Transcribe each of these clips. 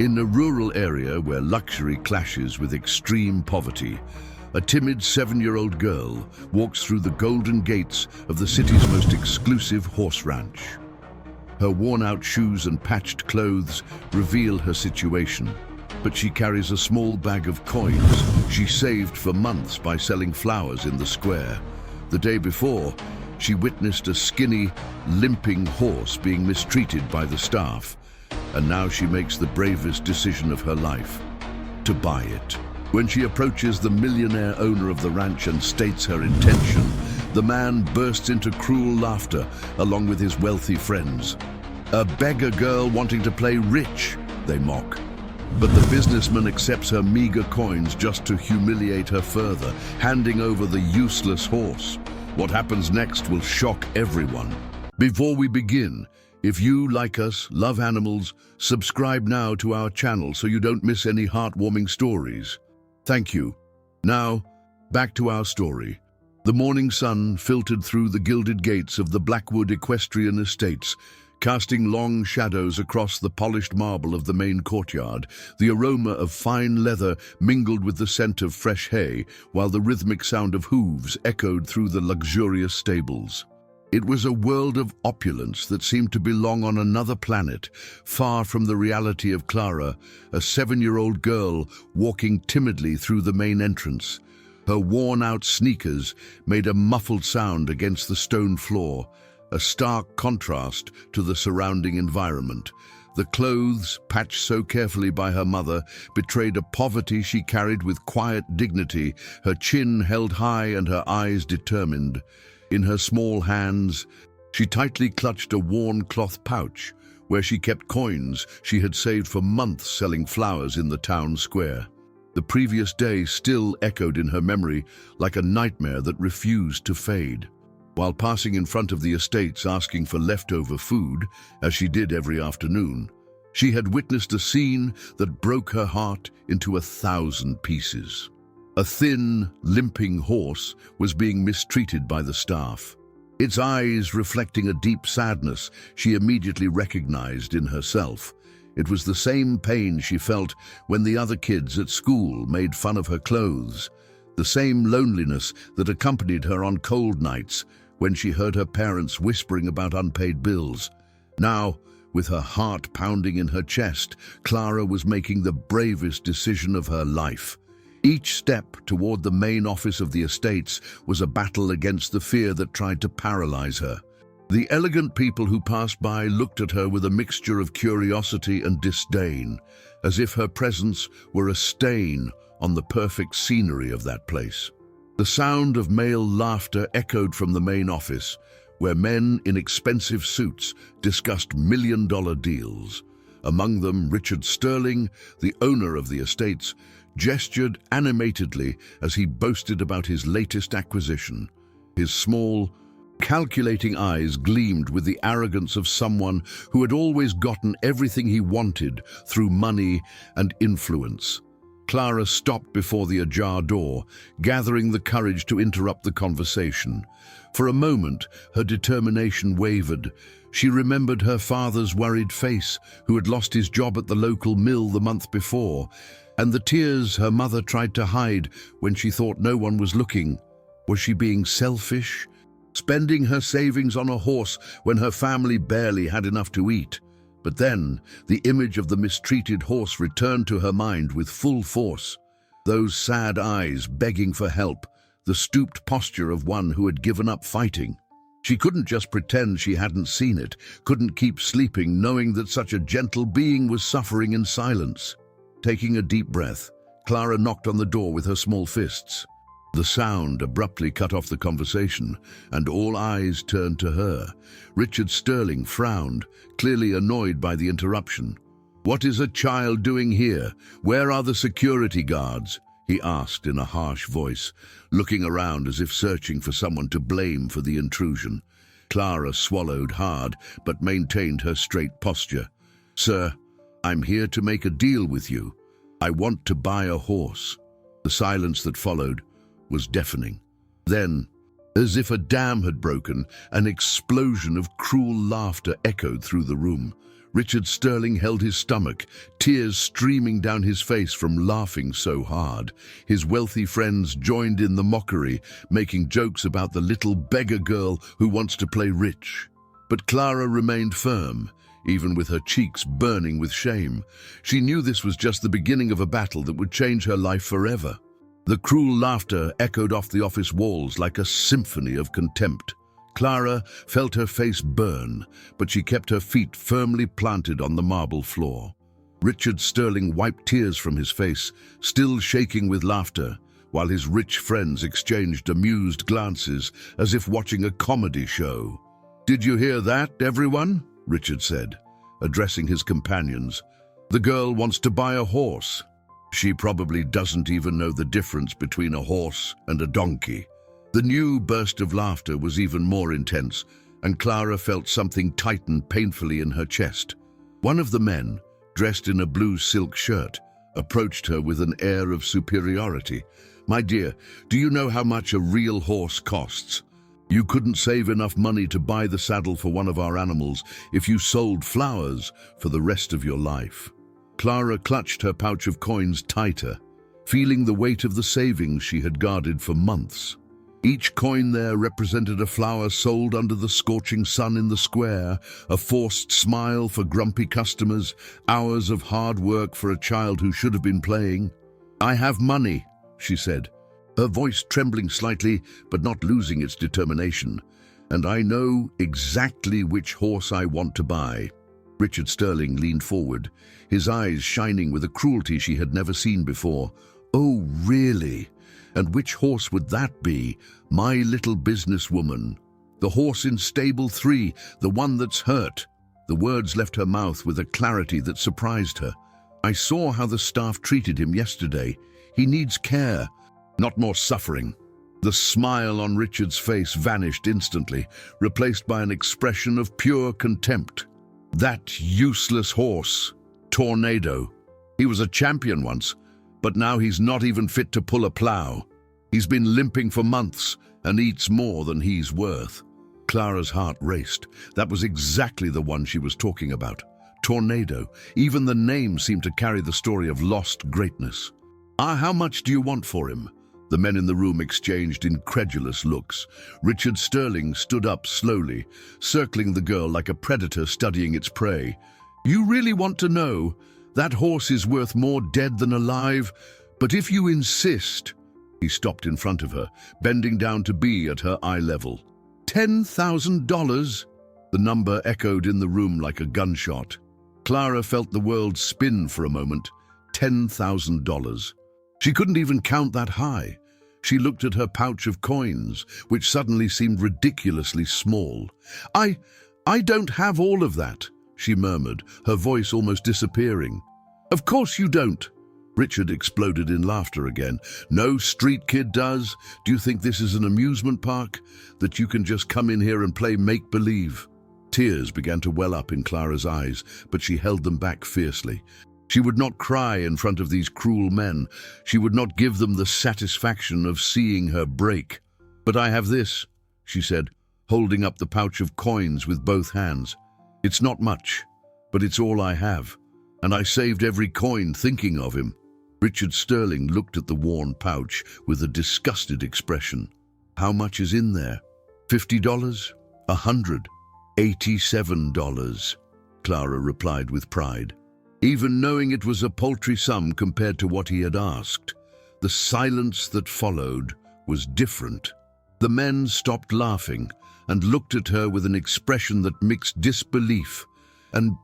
In a rural area where luxury clashes with extreme poverty, a timid 7-year-old girl walks through the golden gates of the city's most exclusive horse ranch. Her worn-out shoes and patched clothes reveal her situation, but she carries a small bag of coins she saved for months by selling flowers in the square. The day before, she witnessed a skinny, limping horse being mistreated by the staff, and now she makes the bravest decision of her life: to buy it. When she approaches the millionaire owner of the ranch and states her intention, the man bursts into cruel laughter along with his wealthy friends. "A beggar girl wanting to play rich," they mock. But the businessman accepts her meager coins just to humiliate her further, handing over the useless horse. What happens next will shock everyone. Before we begin, if you, like us, love animals, subscribe now to our channel so you don't miss any heartwarming stories. Thank you. Now, back to our story. The morning sun filtered through the gilded gates of the Blackwood Equestrian Estates, casting long shadows across the polished marble of the main courtyard. The aroma of fine leather mingled with the scent of fresh hay, while the rhythmic sound of hooves echoed through the luxurious stables. It was a world of opulence that seemed to belong on another planet, far from the reality of Clara, a 7-year-old girl walking timidly through the main entrance. Her worn-out sneakers made a muffled sound against the stone floor, a stark contrast to the surrounding environment. The clothes, patched so carefully by her mother, betrayed a poverty she carried with quiet dignity, her chin held high and her eyes determined. In her small hands, she tightly clutched a worn cloth pouch where she kept coins she had saved for months selling flowers in the town square. The previous day still echoed in her memory like a nightmare that refused to fade. While passing in front of the estates asking for leftover food, as she did every afternoon, she had witnessed a scene that broke her heart into 1,000 pieces. A thin, limping horse was being mistreated by the staff. Its eyes reflecting a deep sadness she immediately recognized in herself. It was the same pain she felt when the other kids at school made fun of her clothes, the same loneliness that accompanied her on cold nights when she heard her parents whispering about unpaid bills. Now, with her heart pounding in her chest, Clara was making the bravest decision of her life. Each step toward the main office of the estates was a battle against the fear that tried to paralyze her. The elegant people who passed by looked at her with a mixture of curiosity and disdain, as if her presence were a stain on the perfect scenery of that place. The sound of male laughter echoed from the main office, where men in expensive suits discussed million-dollar deals. Among them, Richard Sterling, the owner of the estates, gestured animatedly as he boasted about his latest acquisition. His small, calculating eyes gleamed with the arrogance of someone who had always gotten everything he wanted through money and influence. Clara stopped before the ajar door, gathering the courage to interrupt the conversation. For a moment, her determination wavered. She remembered her father's worried face, who had lost his job at the local mill the month before, and the tears her mother tried to hide when she thought no one was looking. Was she being selfish, spending her savings on a horse when her family barely had enough to eat? But then, the image of the mistreated horse returned to her mind with full force. Those sad eyes begging for help, the stooped posture of one who had given up fighting. She couldn't just pretend she hadn't seen it, couldn't keep sleeping knowing that such a gentle being was suffering in silence. Taking a deep breath, Clara knocked on the door with her small fists. The sound abruptly cut off the conversation, and all eyes turned to her. Richard Sterling frowned, clearly annoyed by the interruption. "What is a child doing here? Where are the security guards?" he asked in a harsh voice, looking around as if searching for someone to blame for the intrusion. Clara swallowed hard, but maintained her straight posture. "Sir, I'm here to make a deal with you. I want to buy a horse." The silence that followed was deafening. Then, as if a dam had broken, an explosion of cruel laughter echoed through the room. Richard Sterling held his stomach, tears streaming down his face from laughing so hard. His wealthy friends joined in the mockery, making jokes about the little beggar girl who wants to play rich. But Clara remained firm, even with her cheeks burning with shame. She knew this was just the beginning of a battle that would change her life forever. The cruel laughter echoed off the office walls like a symphony of contempt. Clara felt her face burn, but she kept her feet firmly planted on the marble floor. Richard Sterling wiped tears from his face, still shaking with laughter, while his rich friends exchanged amused glances as if watching a comedy show. "Did you hear that, everyone?" Richard said, addressing his companions. "The girl wants to buy a horse. She probably doesn't even know the difference between a horse and a donkey." The new burst of laughter was even more intense, and Clara felt something tighten painfully in her chest. One of the men, dressed in a blue silk shirt, approached her with an air of superiority. "My dear, do you know how much a real horse costs? You couldn't save enough money to buy the saddle for one of our animals if you sold flowers for the rest of your life." Clara clutched her pouch of coins tighter, feeling the weight of the savings she had guarded for months. Each coin there represented a flower sold under the scorching sun in the square, a forced smile for grumpy customers, hours of hard work for a child who should have been playing. "I have money," she said, her voice trembling slightly but not losing its determination. "And I know exactly which horse I want to buy." Richard Sterling leaned forward, his eyes shining with a cruelty she had never seen before. "Oh, really? And which horse would that be, my little businesswoman?" "The horse in stable 3, the one that's hurt." The words left her mouth with a clarity that surprised her. "I saw how the staff treated him yesterday. He needs care, not more suffering." The smile on Richard's face vanished instantly, replaced by an expression of pure contempt. "That useless horse, Tornado. He was a champion once, but now he's not even fit to pull a plow. He's been limping for months and eats more than he's worth." Clara's heart raced. That was exactly the one she was talking about. Tornado. Even the name seemed to carry the story of lost greatness. How much do you want for him?" The men in the room exchanged incredulous looks. Richard Sterling stood up slowly, circling the girl like a predator studying its prey. "You really want to know? That horse is worth more dead than alive, but if you insist—" He stopped in front of her, bending down to be at her eye level. $10,000? The number echoed in the room like a gunshot. Clara felt the world spin for a moment. $10,000. She couldn't even count that high. She looked at her pouch of coins, which suddenly seemed ridiculously small. I don't have all of that," she murmured, her voice almost disappearing. "Of course you don't." Richard exploded in laughter again. "No street kid does. Do you think this is an amusement park? That you can just come in here and play make-believe?" Tears began to well up in Clara's eyes, but she held them back fiercely. She would not cry in front of these cruel men. She would not give them the satisfaction of seeing her break. "But I have this," she said, holding up the pouch of coins with both hands. "It's not much, but it's all I have, and I saved every coin thinking of him." Richard Sterling looked at the worn pouch with a disgusted expression. "How much is in there? $50? $100? $87, Clara replied with pride. Even knowing it was a paltry sum compared to what he had asked, the silence that followed was different. The men stopped laughing and looked at her with an expression that mixed disbelief and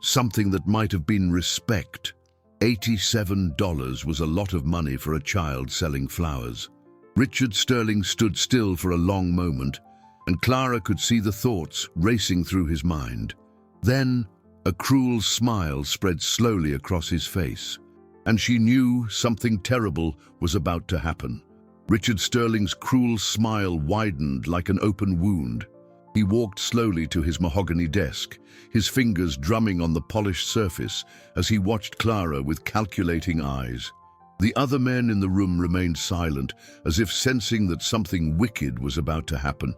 something that might have been respect. $87 was a lot of money for a child selling flowers. Richard Sterling stood still for a long moment, and Clara could see the thoughts racing through his mind. Then a cruel smile spread slowly across his face, and she knew something terrible was about to happen. Richard Sterling's cruel smile widened like an open wound. He walked slowly to his mahogany desk, his fingers drumming on the polished surface as he watched Clara with calculating eyes. The other men in the room remained silent, as if sensing that something wicked was about to happen.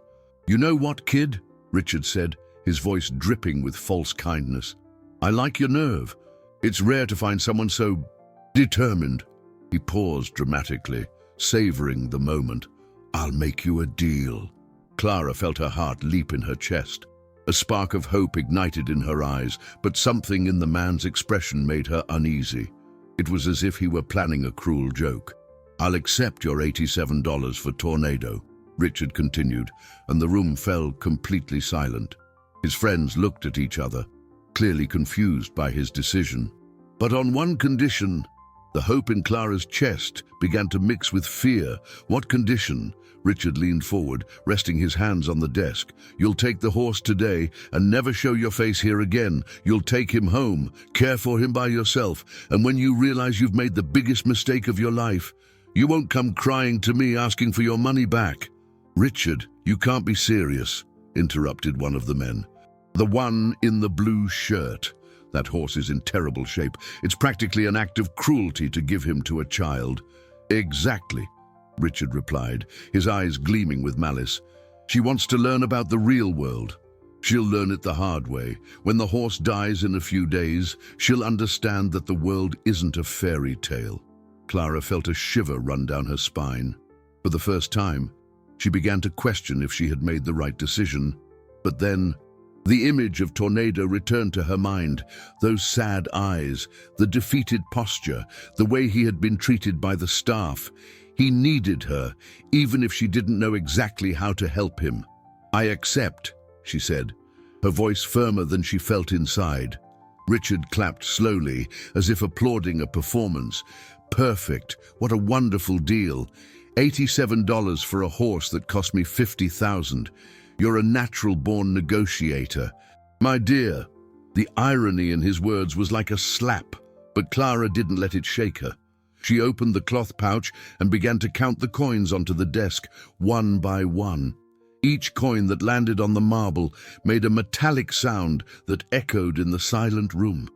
"You know what, kid?" Richard said, his voice dripping with false kindness. I like your nerve. It's rare to find someone so determined. He paused dramatically, savoring the moment. I'll make you a deal. Clara felt her heart leap in her chest. A spark of hope ignited in her eyes, but something in the man's expression made her uneasy. It was as if he were planning a cruel joke. I'll accept your $87 for Tornado, Richard continued, and the room fell completely silent. His friends looked at each other, clearly confused by his decision. But on one condition. The hope in Clara's chest began to mix with fear. What condition? Richard leaned forward, resting his hands on the desk. You'll take the horse today and never show your face here again. You'll take him home, care for him by yourself, and when you realize you've made the biggest mistake of your life, you won't come crying to me asking for your money back. Richard, you can't be serious, interrupted one of the men. The one in the blue shirt. That horse is in terrible shape. It's practically an act of cruelty to give him to a child. Exactly, Richard replied, his eyes gleaming with malice. She wants to learn about the real world. She'll learn it the hard way. When the horse dies in a few days, she'll understand that the world isn't a fairy tale. Clara felt a shiver run down her spine. For the first time, she began to question if she had made the right decision. But then, the image of Tornado returned to her mind, those sad eyes, the defeated posture, the way he had been treated by the staff. He needed her, even if she didn't know exactly how to help him. I accept, she said, her voice firmer than she felt inside. Richard clapped slowly, as if applauding a performance. Perfect, what a wonderful deal. $87 for a horse that cost me $50,000. You're a natural-born negotiator. My dear, the irony in his words was like a slap, but Clara didn't let it shake her. She opened the cloth pouch and began to count the coins onto the desk, one by one. Each coin that landed on the marble made a metallic sound that echoed in the silent room.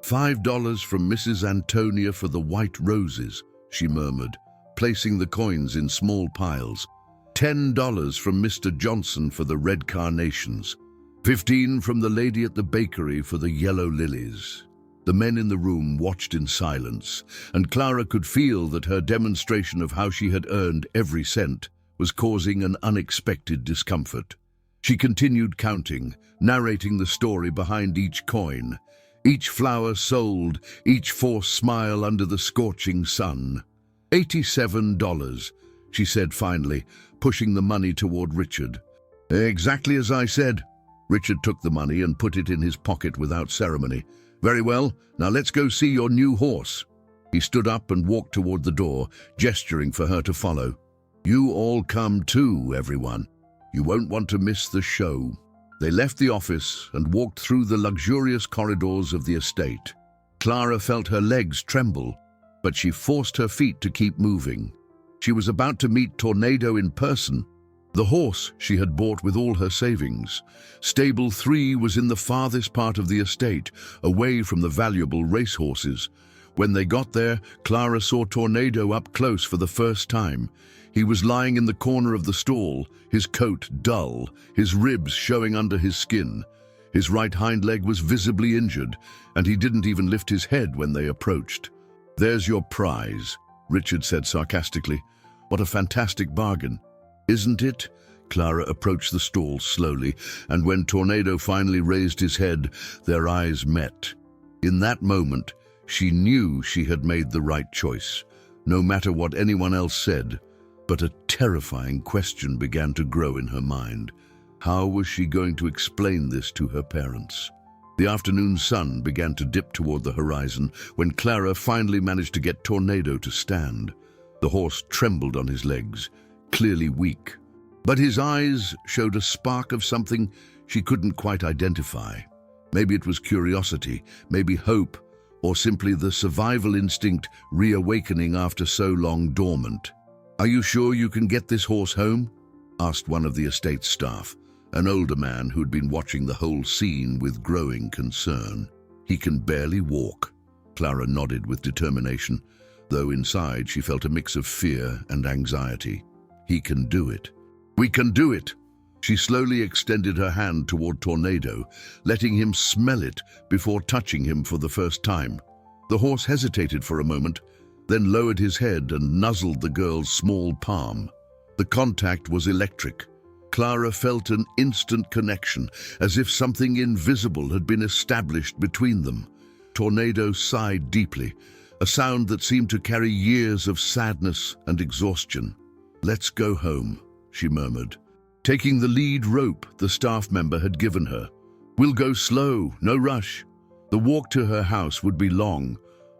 $5 from Mrs. Antonia for the white roses, she murmured, placing the coins in small piles. $10 from Mr. Johnson for the red carnations. $15 from the lady at the bakery for the yellow lilies. The men in the room watched in silence, and Clara could feel that her demonstration of how she had earned every cent was causing an unexpected discomfort. She continued counting, narrating the story behind each coin, each flower sold, each forced smile under the scorching sun. $87, she said finally, pushing the money toward Richard. Exactly as I said. Richard took the money and put it in his pocket without ceremony. Very well, now let's go see your new horse. He stood up and walked toward the door, gesturing for her to follow. You all come too, everyone. You won't want to miss the show. They left the office and walked through the luxurious corridors of the estate. Clara felt her legs tremble, but she forced her feet to keep moving. She was about to meet Tornado in person, the horse she had bought with all her savings. Stable 3 was in the farthest part of the estate, away from the valuable racehorses. When they got there, Clara saw Tornado up close for the first time. He was lying in the corner of the stall, his coat dull, his ribs showing under his skin. His right hind leg was visibly injured, and he didn't even lift his head when they approached. There's your prize, Richard said sarcastically. What a fantastic bargain. Isn't it? Clara approached the stall slowly, and when Tornado finally raised his head, their eyes met. In that moment, she knew she had made the right choice, no matter what anyone else said. But a terrifying question began to grow in her mind. How was she going to explain this to her parents? The afternoon sun began to dip toward the horizon when Clara finally managed to get Tornado to stand. The horse trembled on his legs, clearly weak, but his eyes showed a spark of something she couldn't quite identify. Maybe it was curiosity, maybe hope, or simply the survival instinct reawakening after so long dormant. Are you sure you can get this horse home? Asked one of the estate staff, an older man who'd been watching the whole scene with growing concern. He can barely walk. Clara nodded with determination, though inside she felt a mix of fear and anxiety. He can do it. We can do it, She slowly extended her hand toward Tornado, letting him smell it before touching him for the first time. The horse hesitated for a moment, then lowered his head and nuzzled the girl's small palm. The contact was electric. Clara felt an instant connection, as if something invisible had been established between them. Tornado sighed deeply, a sound that seemed to carry years of sadness and exhaustion. "Let's go home," she murmured, taking the lead rope the staff member had given her. "We'll go slow, no rush." The walk to her house would be long,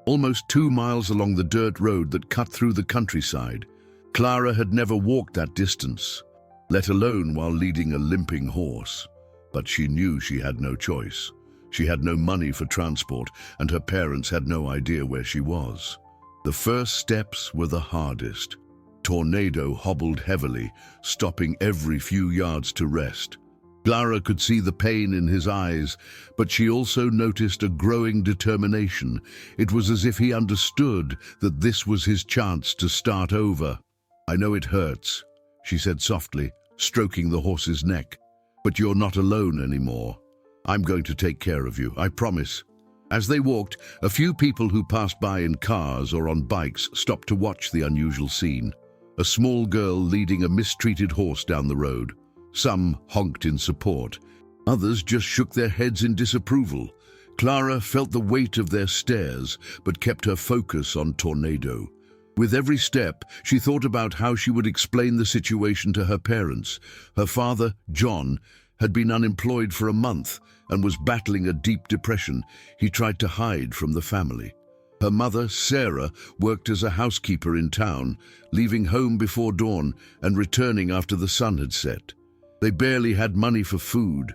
almost 2 miles along the dirt road that cut through the countryside. Clara had never walked that distance, let alone while leading a limping horse. But she knew she had no choice. She had no money for transport, and her parents had no idea where she was. The first steps were the hardest. Tornado hobbled heavily, stopping every few yards to rest. Clara could see the pain in his eyes, but she also noticed a growing determination. It was as if he understood that this was his chance to start over. "I know it hurts," she said softly, stroking the horse's neck, "but you're not alone anymore. I'm going to take care of you, I promise." As they walked, a few people who passed by in cars or on bikes stopped to watch the unusual scene. A small girl leading a mistreated horse down the road. Some honked in support. Others just shook their heads in disapproval. Clara felt the weight of their stares, but kept her focus on Tornado. With every step, she thought about how she would explain the situation to her parents. Her father, John, had been unemployed for a month and was battling a deep depression. He tried to hide from the family. Her mother, Sarah, worked as a housekeeper in town, leaving home before dawn and returning after the sun had set. They barely had money for food,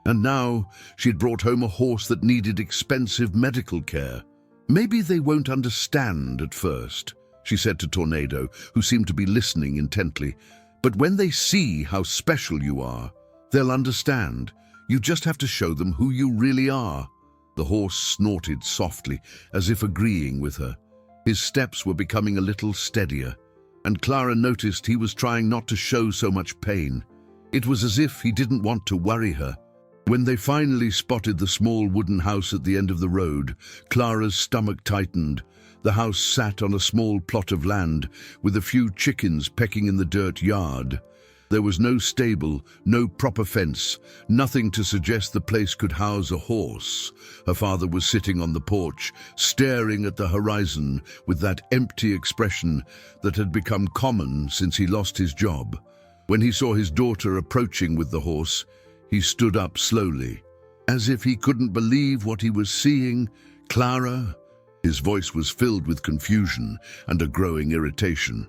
and now she'd brought home a horse that needed expensive medical care. "Maybe they won't understand at first," she said to Tornado, who seemed to be listening intently. "But when they see how special you are, they'll understand. You just have to show them who you really are." The horse snorted softly, as if agreeing with her. His steps were becoming a little steadier, and Clara noticed he was trying not to show so much pain. It was as if he didn't want to worry her. When they finally spotted the small wooden house at the end of the road, Clara's stomach tightened. The house sat on a small plot of land, with a few chickens pecking in the dirt yard. There was no stable, no proper fence, nothing to suggest the place could house a horse. Her father was sitting on the porch, staring at the horizon with that empty expression that had become common since he lost his job. When he saw his daughter approaching with the horse, he stood up slowly, as if he couldn't believe what he was seeing. "Clara?" His voice was filled with confusion and a growing irritation.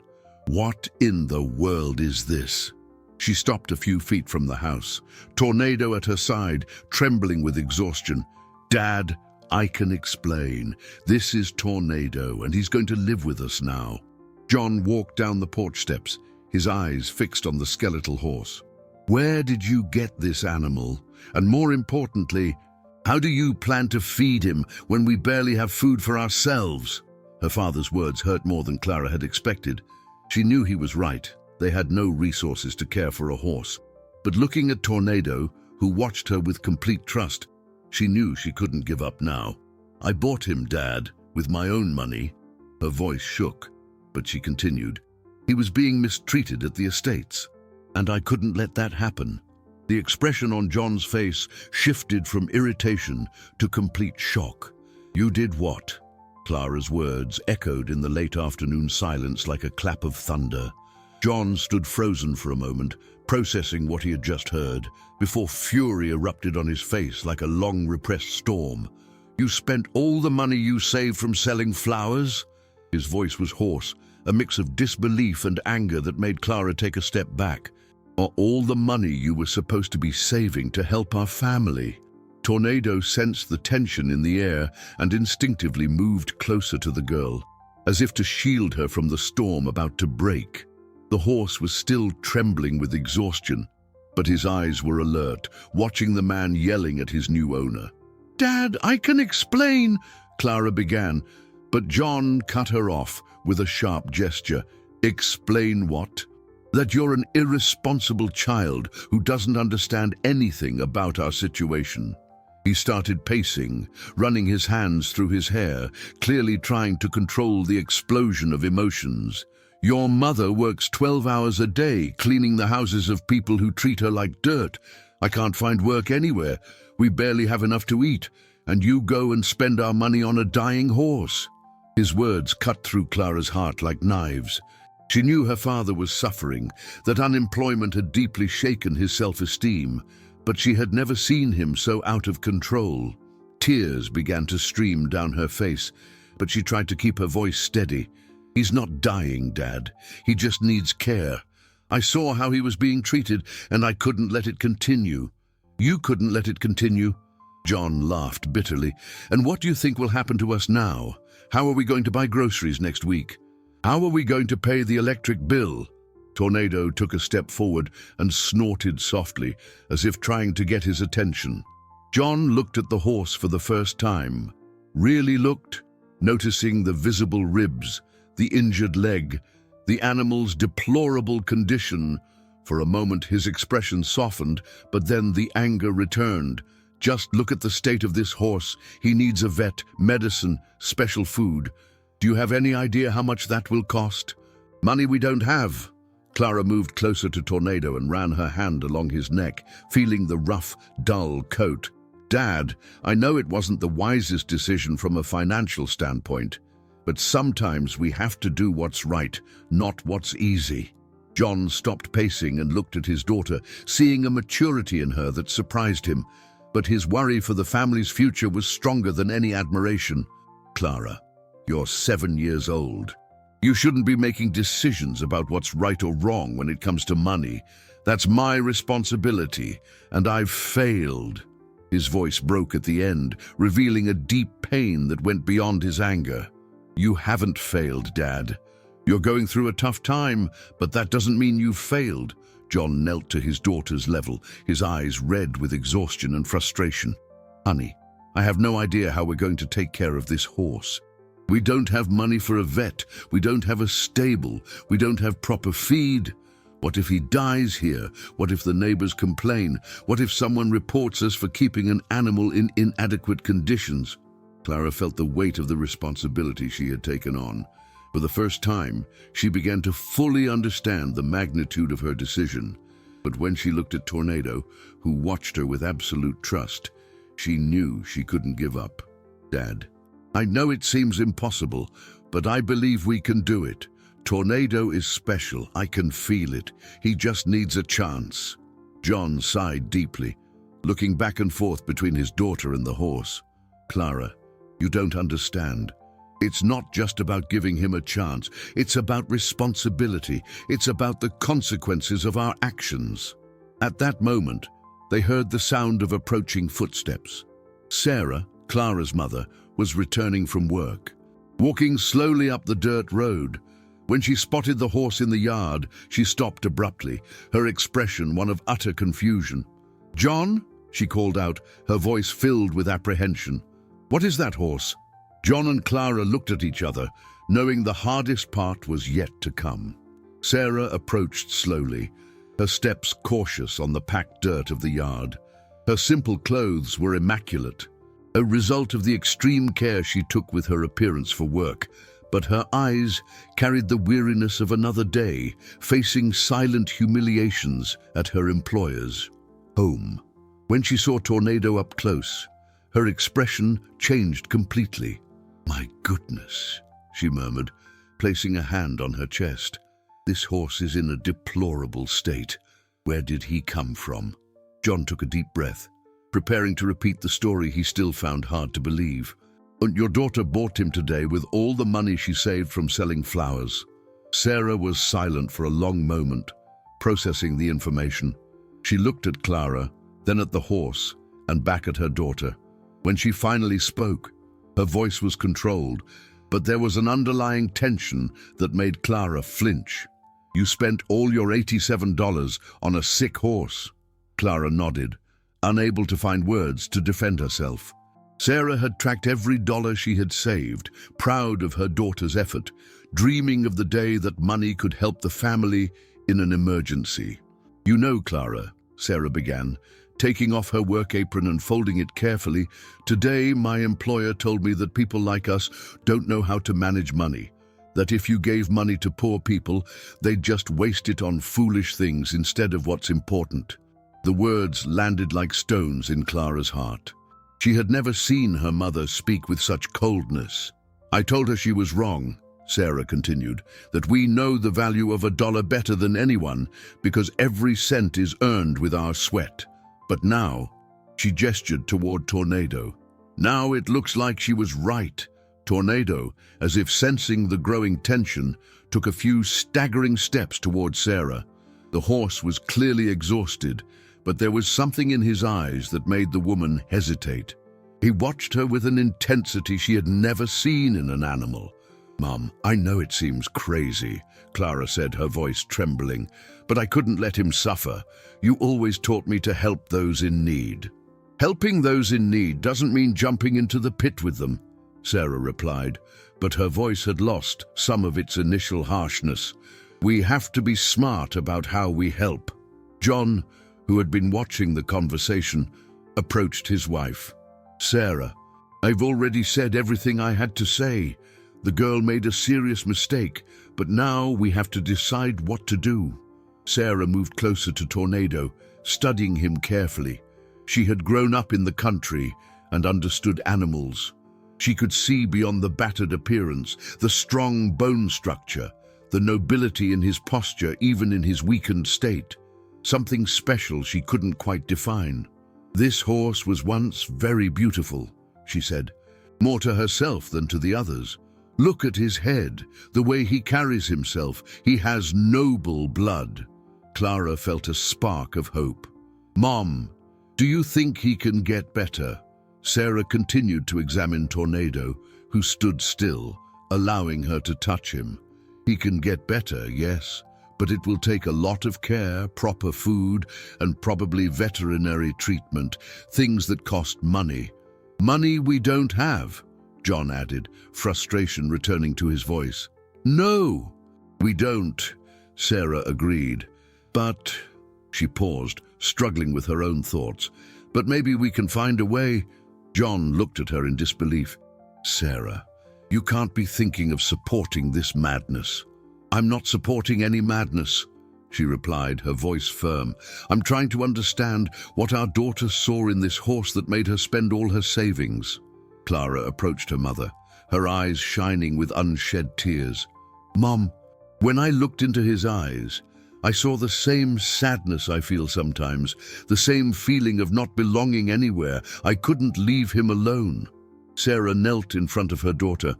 "What in the world is this?" She stopped a few feet from the house, Tornado at her side, trembling with exhaustion. "Dad, I can explain. This is Tornado, and he's going to live with us now." John walked down the porch steps, his eyes fixed on the skeletal horse. "Where did you get this animal? And more importantly, how do you plan to feed him when we barely have food for ourselves?" Her father's words hurt more than Clara had expected. She knew he was right. They had no resources to care for a horse. But looking at Tornado, who watched her with complete trust, she knew she couldn't give up now. "I bought him, Dad, with my own money." Her voice shook, but she continued. "He was being mistreated at the estates, and I couldn't let that happen." The expression on John's face shifted from irritation to complete shock. "You did what?" Clara's words echoed in the late afternoon silence like a clap of thunder. John stood frozen for a moment, processing what he had just heard, before fury erupted on his face like a long-repressed storm. "You spent all the money you saved from selling flowers?" His voice was hoarse, a mix of disbelief and anger that made Clara take a step back. "Or all the money you were supposed to be saving to help our family?" Tornado sensed the tension in the air and instinctively moved closer to the girl, as if to shield her from the storm about to break. The horse was still trembling with exhaustion, but his eyes were alert, watching the man yelling at his new owner. "Dad, I can explain," Clara began, but John cut her off with a sharp gesture. "Explain what?" That you're an irresponsible child who doesn't understand anything about our situation." He started pacing, running his hands through his hair, clearly trying to control the explosion of emotions. "Your mother works 12 hours a day, cleaning the houses of people who treat her like dirt. I can't find work anywhere. We barely have enough to eat, and you go and spend our money on a dying horse." His words cut through Clara's heart like knives. She knew her father was suffering, that unemployment had deeply shaken his self-esteem, but she had never seen him so out of control. Tears began to stream down her face, but she tried to keep her voice steady. "He's not dying, Dad. He just needs care. I saw how he was being treated, and I couldn't let it continue." "You couldn't let it continue?" John laughed bitterly. "And what do you think will happen to us now? How are we going to buy groceries next week? How are we going to pay the electric bill?" Tornado took a step forward and snorted softly, as if trying to get his attention. John looked at the horse for the first time. Really looked, noticing the visible ribs, the injured leg, the animal's deplorable condition. For a moment his expression softened, but then the anger returned. "Just look at the state of this horse. He needs a vet, medicine, special food. Do you have any idea how much that will cost?" "Money we don't have." Clara moved closer to Tornado and ran her hand along his neck, feeling the rough, dull coat. "Dad, I know it wasn't the wisest decision from a financial standpoint, but sometimes we have to do what's right, not what's easy." John stopped pacing and looked at his daughter, seeing a maturity in her that surprised him, but his worry for the family's future was stronger than any admiration. "Clara, you're 7 years old. You shouldn't be making decisions about what's right or wrong when it comes to money. That's my responsibility, and I've failed." His voice broke at the end, revealing a deep pain that went beyond his anger. "You haven't failed, Dad. You're going through a tough time, but that doesn't mean you've failed." John knelt to his daughter's level, his eyes red with exhaustion and frustration. "Honey, I have no idea how we're going to take care of this horse. We don't have money for a vet. We don't have a stable. We don't have proper feed. What if he dies here? What if the neighbors complain? What if someone reports us for keeping an animal in inadequate conditions?" Clara felt the weight of the responsibility she had taken on. For the first time, she began to fully understand the magnitude of her decision. But when she looked at Tornado, who watched her with absolute trust, she knew she couldn't give up. "Dad, I know it seems impossible, but I believe we can do it. Tornado is special. I can feel it. He just needs a chance." John sighed deeply, looking back and forth between his daughter and the horse. "Clara, you don't understand. It's not just about giving him a chance. It's about responsibility. It's about the consequences of our actions." At that moment, they heard the sound of approaching footsteps. Sarah, Clara's mother, was returning from work, walking slowly up the dirt road. When she spotted the horse in the yard, she stopped abruptly, her expression one of utter confusion. "John?" she called out, her voice filled with apprehension. "What is that horse?" John and Clara looked at each other, knowing the hardest part was yet to come. Sarah approached slowly, her steps cautious on the packed dirt of the yard. Her simple clothes were immaculate, a result of the extreme care she took with her appearance for work, but her eyes carried the weariness of another day, facing silent humiliations at her employer's home. When she saw Tornado up close, her expression changed completely. "My goodness," she murmured, placing a hand on her chest. "This horse is in a deplorable state. Where did he come from?" John took a deep breath, preparing to repeat the story he still found hard to believe. "And your daughter bought him today with all the money she saved from selling flowers." Sarah was silent for a long moment, processing the information. She looked at Clara, then at the horse, and back at her daughter. When she finally spoke, her voice was controlled, but there was an underlying tension that made Clara flinch. "You spent all your $87 on a sick horse." Clara nodded, unable to find words to defend herself. Sarah had tracked every dollar she had saved, proud of her daughter's effort, dreaming of the day that money could help the family in an emergency. You know, Clara, Sarah began, taking off her work apron and folding it carefully, today my employer told me that people like us don't know how to manage money, that if you gave money to poor people, they'd just waste it on foolish things instead of what's important. The words landed like stones in Clara's heart. She had never seen her mother speak with such coldness. I told her she was wrong, Sarah continued, that we know the value of $1 better than anyone because every cent is earned with our sweat. But now, she gestured toward Tornado. Now it looks like she was right. Tornado, as if sensing the growing tension, took a few staggering steps toward Sarah. The horse was clearly exhausted, but there was something in his eyes that made the woman hesitate. He watched her with an intensity she had never seen in an animal. Mom, I know it seems crazy, Clara said, her voice trembling, but I couldn't let him suffer. You always taught me to help those in need. Helping those in need doesn't mean jumping into the pit with them, Sarah replied, but her voice had lost some of its initial harshness. We have to be smart about how we help. John, who had been watching the conversation, approached his wife. Sarah, I've already said everything I had to say. The girl made a serious mistake, but now we have to decide what to do. Sarah moved closer to Tornado, studying him carefully. She had grown up in the country and understood animals. She could see beyond the battered appearance, the strong bone structure, the nobility in his posture even in his weakened state. Something special she couldn't quite define. This horse was once very beautiful, she said, more to herself than to the others. Look at his head, the way he carries himself. He has noble blood. Clara felt a spark of hope. Mom, do you think he can get better? Sarah continued to examine Tornado, who stood still, allowing her to touch him. He can get better, yes, but it will take a lot of care, proper food, and probably veterinary treatment, things that cost money. Money we don't have, John added, frustration returning to his voice. No, we don't, Sarah agreed. But, she paused, struggling with her own thoughts. But maybe we can find a way. John looked at her in disbelief. Sarah, you can't be thinking of supporting this madness. I'm not supporting any madness, she replied, her voice firm. I'm trying to understand what our daughter saw in this horse that made her spend all her savings. Clara approached her mother, her eyes shining with unshed tears. Mom, when I looked into his eyes, I saw the same sadness I feel sometimes, the same feeling of not belonging anywhere. I couldn't leave him alone. Sarah knelt in front of her daughter,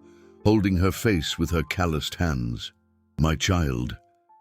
holding her face with her calloused hands. My child,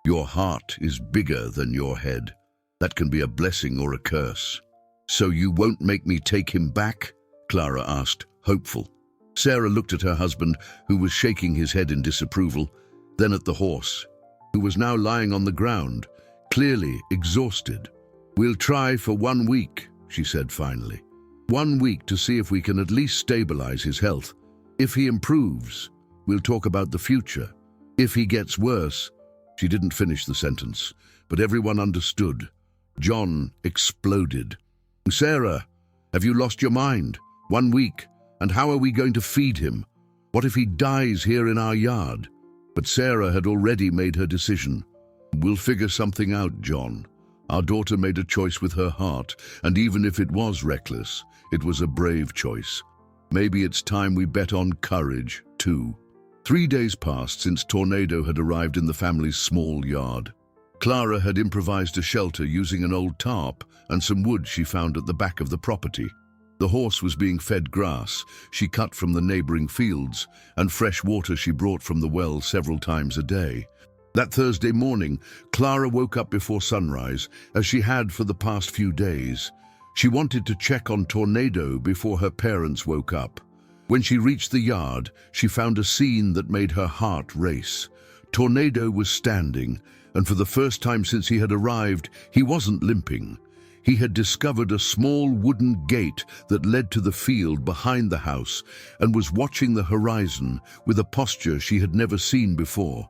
your heart is bigger than your head. That can be a blessing or a curse. So you won't make me take him back? Clara asked, hopeful. Sarah looked at her husband, who was shaking his head in disapproval, then at the horse, who was now lying on the ground, clearly exhausted. We'll try for 1 week, she said finally. 1 week to see if we can at least stabilize his health. If he improves, we'll talk about the future. If he gets worse, she didn't finish the sentence, but everyone understood. John exploded. Sarah, have you lost your mind? 1 week, and how are we going to feed him? What if he dies here in our yard? But Sarah had already made her decision. We'll figure something out, John. Our daughter made a choice with her heart, and even if it was reckless, it was a brave choice. Maybe it's time we bet on courage, too. 3 days passed since Tornado had arrived in the family's small yard. Clara had improvised a shelter using an old tarp and some wood she found at the back of the property. The horse was being fed grass she cut from the neighboring fields and fresh water she brought from the well several times a day. That Thursday morning, Clara woke up before sunrise, as she had for the past few days. She wanted to check on Tornado before her parents woke up. When she reached the yard, she found a scene that made her heart race. Tornado was standing, and for the first time since he had arrived, he wasn't limping. He had discovered a small wooden gate that led to the field behind the house and was watching the horizon with a posture she had never seen before.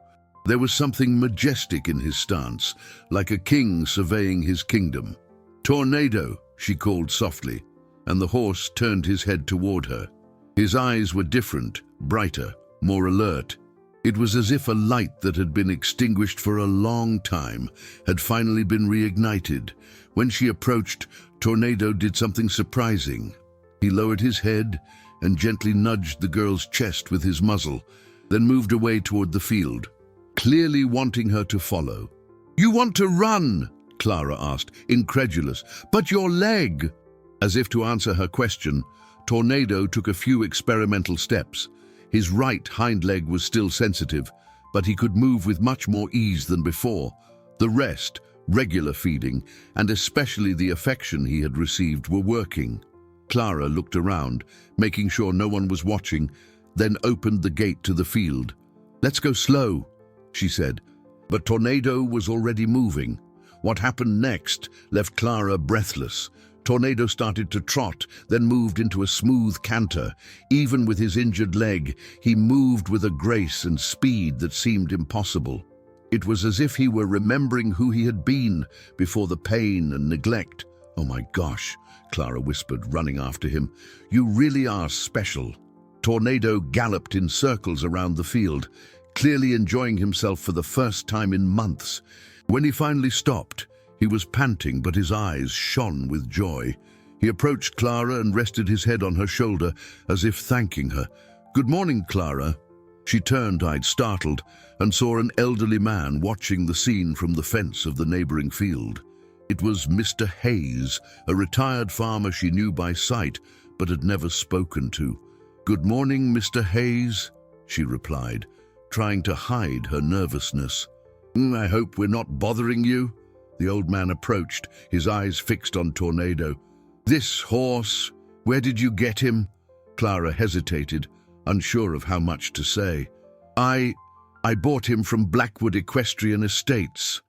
There was something majestic in his stance, like a king surveying his kingdom. "Tornado," she called softly, and the horse turned his head toward her. His eyes were different, brighter, more alert. It was as if a light that had been extinguished for a long time had finally been reignited. When she approached, Tornado did something surprising. He lowered his head and gently nudged the girl's chest with his muzzle, then moved away toward the field, clearly wanting her to follow. "You want to run?" Clara asked, incredulous. "But your leg?" As if to answer her question, Tornado took a few experimental steps. His right hind leg was still sensitive, but he could move with much more ease than before. The rest, regular feeding, and especially the affection he had received, were working. Clara looked around, making sure no one was watching, then opened the gate to the field. "Let's go slow," she said. But Tornado was already moving. What happened next left Clara breathless. Tornado started to trot, then moved into a smooth canter. Even with his injured leg, he moved with a grace and speed that seemed impossible. It was as if he were remembering who he had been before the pain and neglect. "Oh my gosh," Clara whispered, running after him. "You really are special." Tornado galloped in circles around the field, clearly enjoying himself for the first time in months. When he finally stopped, he was panting, but his eyes shone with joy. He approached Clara and rested his head on her shoulder, as if thanking her. "Good morning, Clara." She turned, eyed startled, and saw an elderly man watching the scene from the fence of the neighboring field. It was Mr. Hayes, a retired farmer she knew by sight, but had never spoken to. "Good morning, Mr. Hayes," she replied, trying to hide her nervousness. "I hope we're not bothering you." The old man approached, his eyes fixed on Tornado. "This horse, where did you get him?" Clara hesitated, unsure of how much to say. I bought him from Blackwood Equestrian Estates."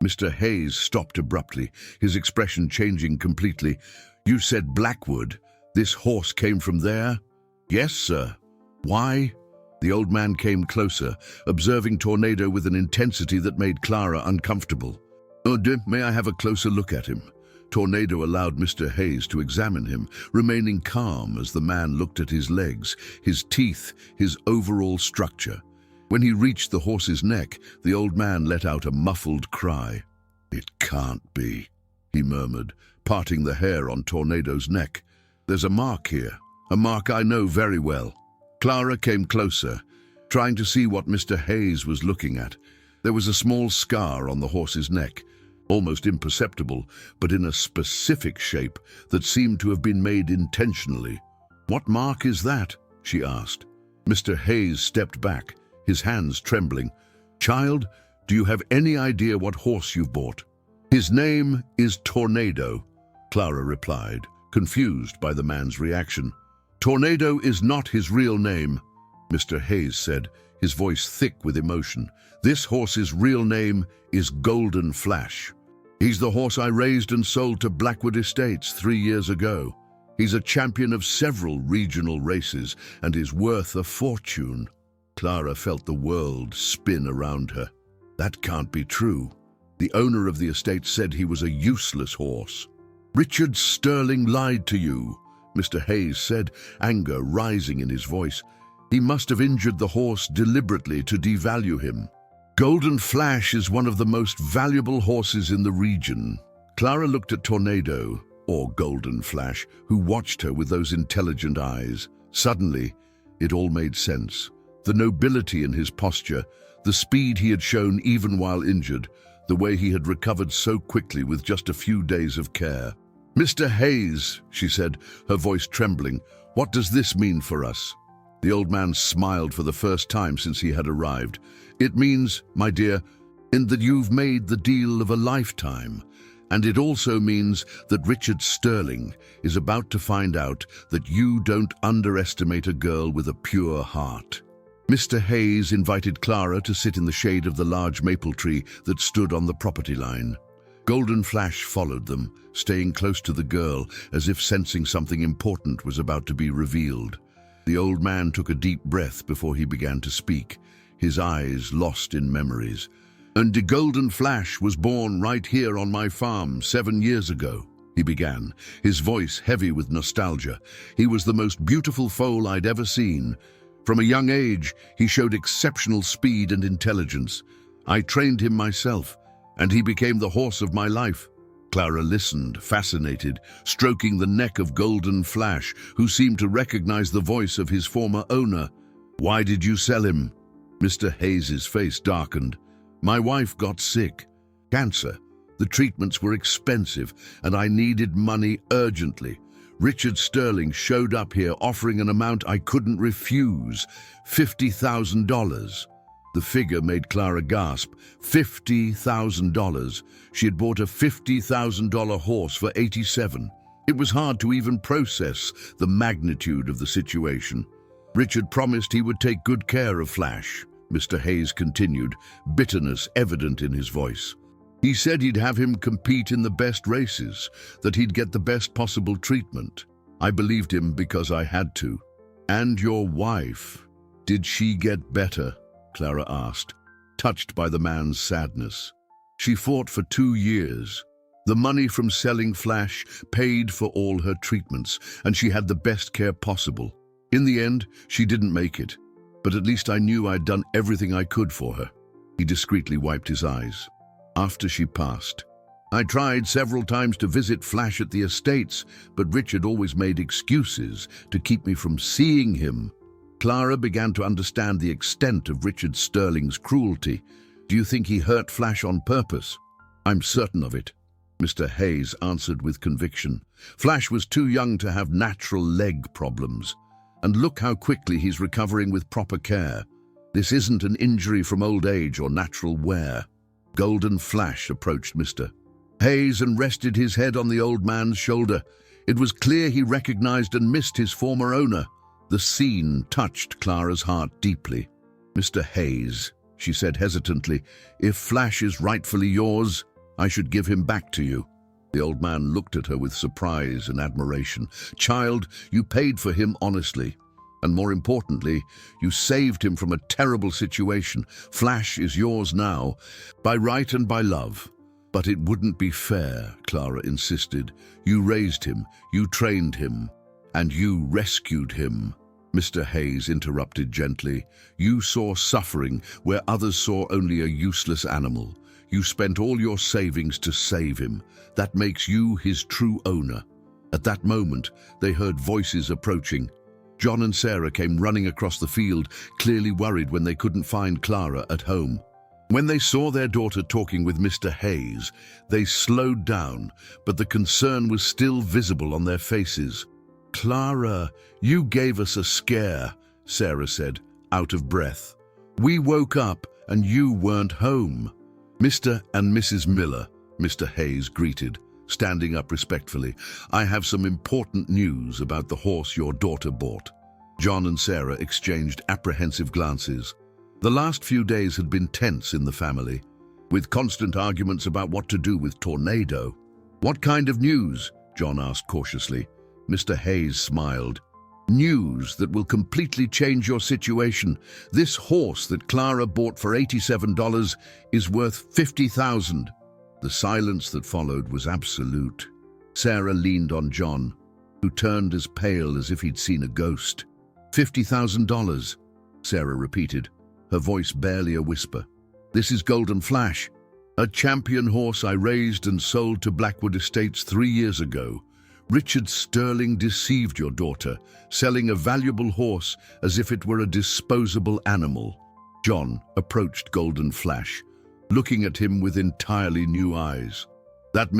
Mr. Hayes stopped abruptly, his expression changing completely. "You said Blackwood. This horse came from there?" "Yes, sir." "Why?" The old man came closer, observing Tornado with an intensity that made Clara uncomfortable. "May I have a closer look at him?" Tornado allowed Mr. Hayes to examine him, remaining calm as the man looked at his legs, his teeth, his overall structure. When he reached the horse's neck, the old man let out a muffled cry. "It can't be," he murmured, parting the hair on Tornado's neck. "There's a mark here, a mark I know very well." Clara came closer, trying to see what Mr. Hayes was looking at. There was a small scar on the horse's neck, almost imperceptible, but in a specific shape that seemed to have been made intentionally. "What mark is that?" she asked. Mr. Hayes stepped back, his hands trembling. "Child, do you have any idea what horse you've bought?" "His name is Tornado," Clara replied, confused by the man's reaction. "Tornado is not his real name," Mr. Hayes said, his voice thick with emotion. "This horse's real name is Golden Flash. He's the horse I raised and sold to Blackwood Estates 3 years ago. He's a champion of several regional races and is worth a fortune." Clara felt the world spin around her. That can't be true. The owner of the estate said he was a useless horse. "Richard Sterling lied to you," Mr. Hayes said, anger rising in his voice. "He must have injured the horse deliberately to devalue him. Golden Flash is one of the most valuable horses in the region." Clara looked at Tornado, or Golden Flash, who watched her with those intelligent eyes. Suddenly, it all made sense. The nobility in his posture, the speed he had shown even while injured, the way he had recovered so quickly with just a few days of care. "Mr. Hayes," she said, her voice trembling, "what does this mean for us?" The old man smiled for the first time since he had arrived. "It means, my dear, in that you've made the deal of a lifetime. And it also means that Richard Sterling is about to find out that you don't underestimate a girl with a pure heart." Mr. Hayes invited Clara to sit in the shade of the large maple tree that stood on the property line. Golden Flash followed them, staying close to the girl, as if sensing something important was about to be revealed. The old man took a deep breath before he began to speak. his eyes lost in memories. "And the Golden Flash was born right here on my farm 7 years ago," he began, his voice heavy with nostalgia. "He was the most beautiful foal I'd ever seen. From a young age, he showed exceptional speed and intelligence. I trained him myself, and he became the horse of my life." Clara listened, fascinated, stroking the neck of Golden Flash, who seemed to recognize the voice of his former owner. "Why did you sell him?" Mr. Hayes's face darkened. "My wife got sick. Cancer. The treatments were expensive, and I needed money urgently. Richard Sterling showed up here offering an amount I couldn't refuse, $50,000. The figure made Clara gasp. $50,000. She had bought a $50,000 horse for $87,000. It was hard to even process the magnitude of the situation. "Richard promised he would take good care of Flash," Mr. Hayes continued, bitterness evident in his voice. "He said he'd have him compete in the best races, that he'd get the best possible treatment. I believed him because I had to." "And your wife, did she get better?" Clara asked, touched by the man's sadness. "She fought for 2 years. The money from selling Flash paid for all her treatments, and she had the best care possible. In the end, she didn't make it, but at least I knew I'd done everything I could for her." He discreetly wiped his eyes. "After she passed, I tried several times to visit Flash at the estates, but Richard always made excuses to keep me from seeing him." Clara began to understand the extent of Richard Sterling's cruelty. "Do you think he hurt Flash on purpose?" "I'm certain of it," Mr. Hayes answered with conviction. "Flash was too young to have natural leg problems. And look how quickly he's recovering with proper care. This isn't an injury from old age or natural wear." Golden Flash approached Mr. Hayes and rested his head on the old man's shoulder. It was clear he recognized and missed his former owner. The scene touched Clara's heart deeply. "Mr. Hayes," she said hesitantly, "if Flash is rightfully yours, I should give him back to you." The old man looked at her with surprise and admiration. "Child, you paid for him honestly. And more importantly, you saved him from a terrible situation. Flash is yours now, by right and by love." "But it wouldn't be fair," Clara insisted. "You raised him, you trained him, and you rescued him." Mr. Hayes interrupted gently. "You saw suffering where others saw only a useless animal. You spent all your savings to save him. That makes you his true owner." At that moment, they heard voices approaching. John and Sarah came running across the field, clearly worried when they couldn't find Clara at home. When they saw their daughter talking with Mr. Hayes, they slowed down, but the concern was still visible on their faces. "Clara, you gave us a scare," Sarah said, out of breath. "We woke up and you weren't home." "Mr. and Mrs. Miller," Mr. Hayes greeted, standing up respectfully. "I have some important news about the horse your daughter bought." John and Sarah exchanged apprehensive glances. The last few days had been tense in the family, with constant arguments about what to do with Tornado. "What kind of news?" John asked cautiously. Mr. Hayes smiled. "News that will completely change your situation. This horse that Clara bought for $87 is worth $50,000. The silence that followed was absolute. Sarah leaned on John, who turned as pale as if he'd seen a ghost. $50,000, Sarah repeated, her voice barely a whisper. "This is Golden Flash, a champion horse I raised and sold to Blackwood Estates 3 years ago. Richard Sterling deceived your daughter, selling a valuable horse as if it were a disposable animal." John approached Golden Flash, looking at him with entirely new eyes. It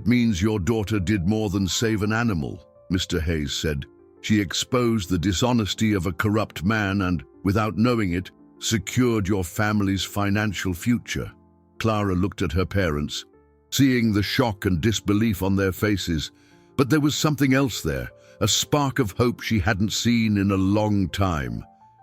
means your daughter did more than save an animal," Mr. Hayes said. "She exposed the dishonesty of a corrupt man and, without knowing it, secured your family's financial future." Clara looked at her parents, seeing the shock and disbelief on their faces. But there was something else there, a spark of hope she hadn't seen in a long time.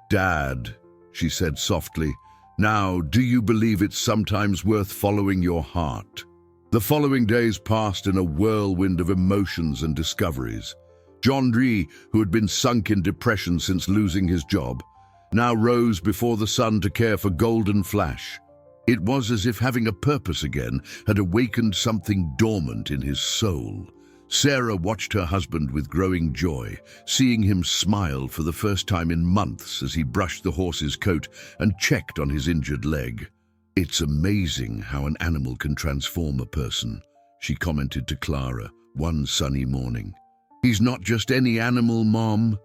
"Dad," she said softly, "now do you believe it's sometimes worth following your heart?" The following days passed in a whirlwind of emotions and discoveries. John Rhee, who had been sunk in depression since losing his job, now rose before the sun to care for Golden Flash. It was as if having a purpose again had awakened something dormant in his soul. Sarah watched her husband with growing joy, seeing him smile for the first time in months as he brushed the horse's coat and checked on his injured leg. "It's amazing how an animal can transform a person," she commented to Clara one sunny morning. "He's not just any animal, Mom,"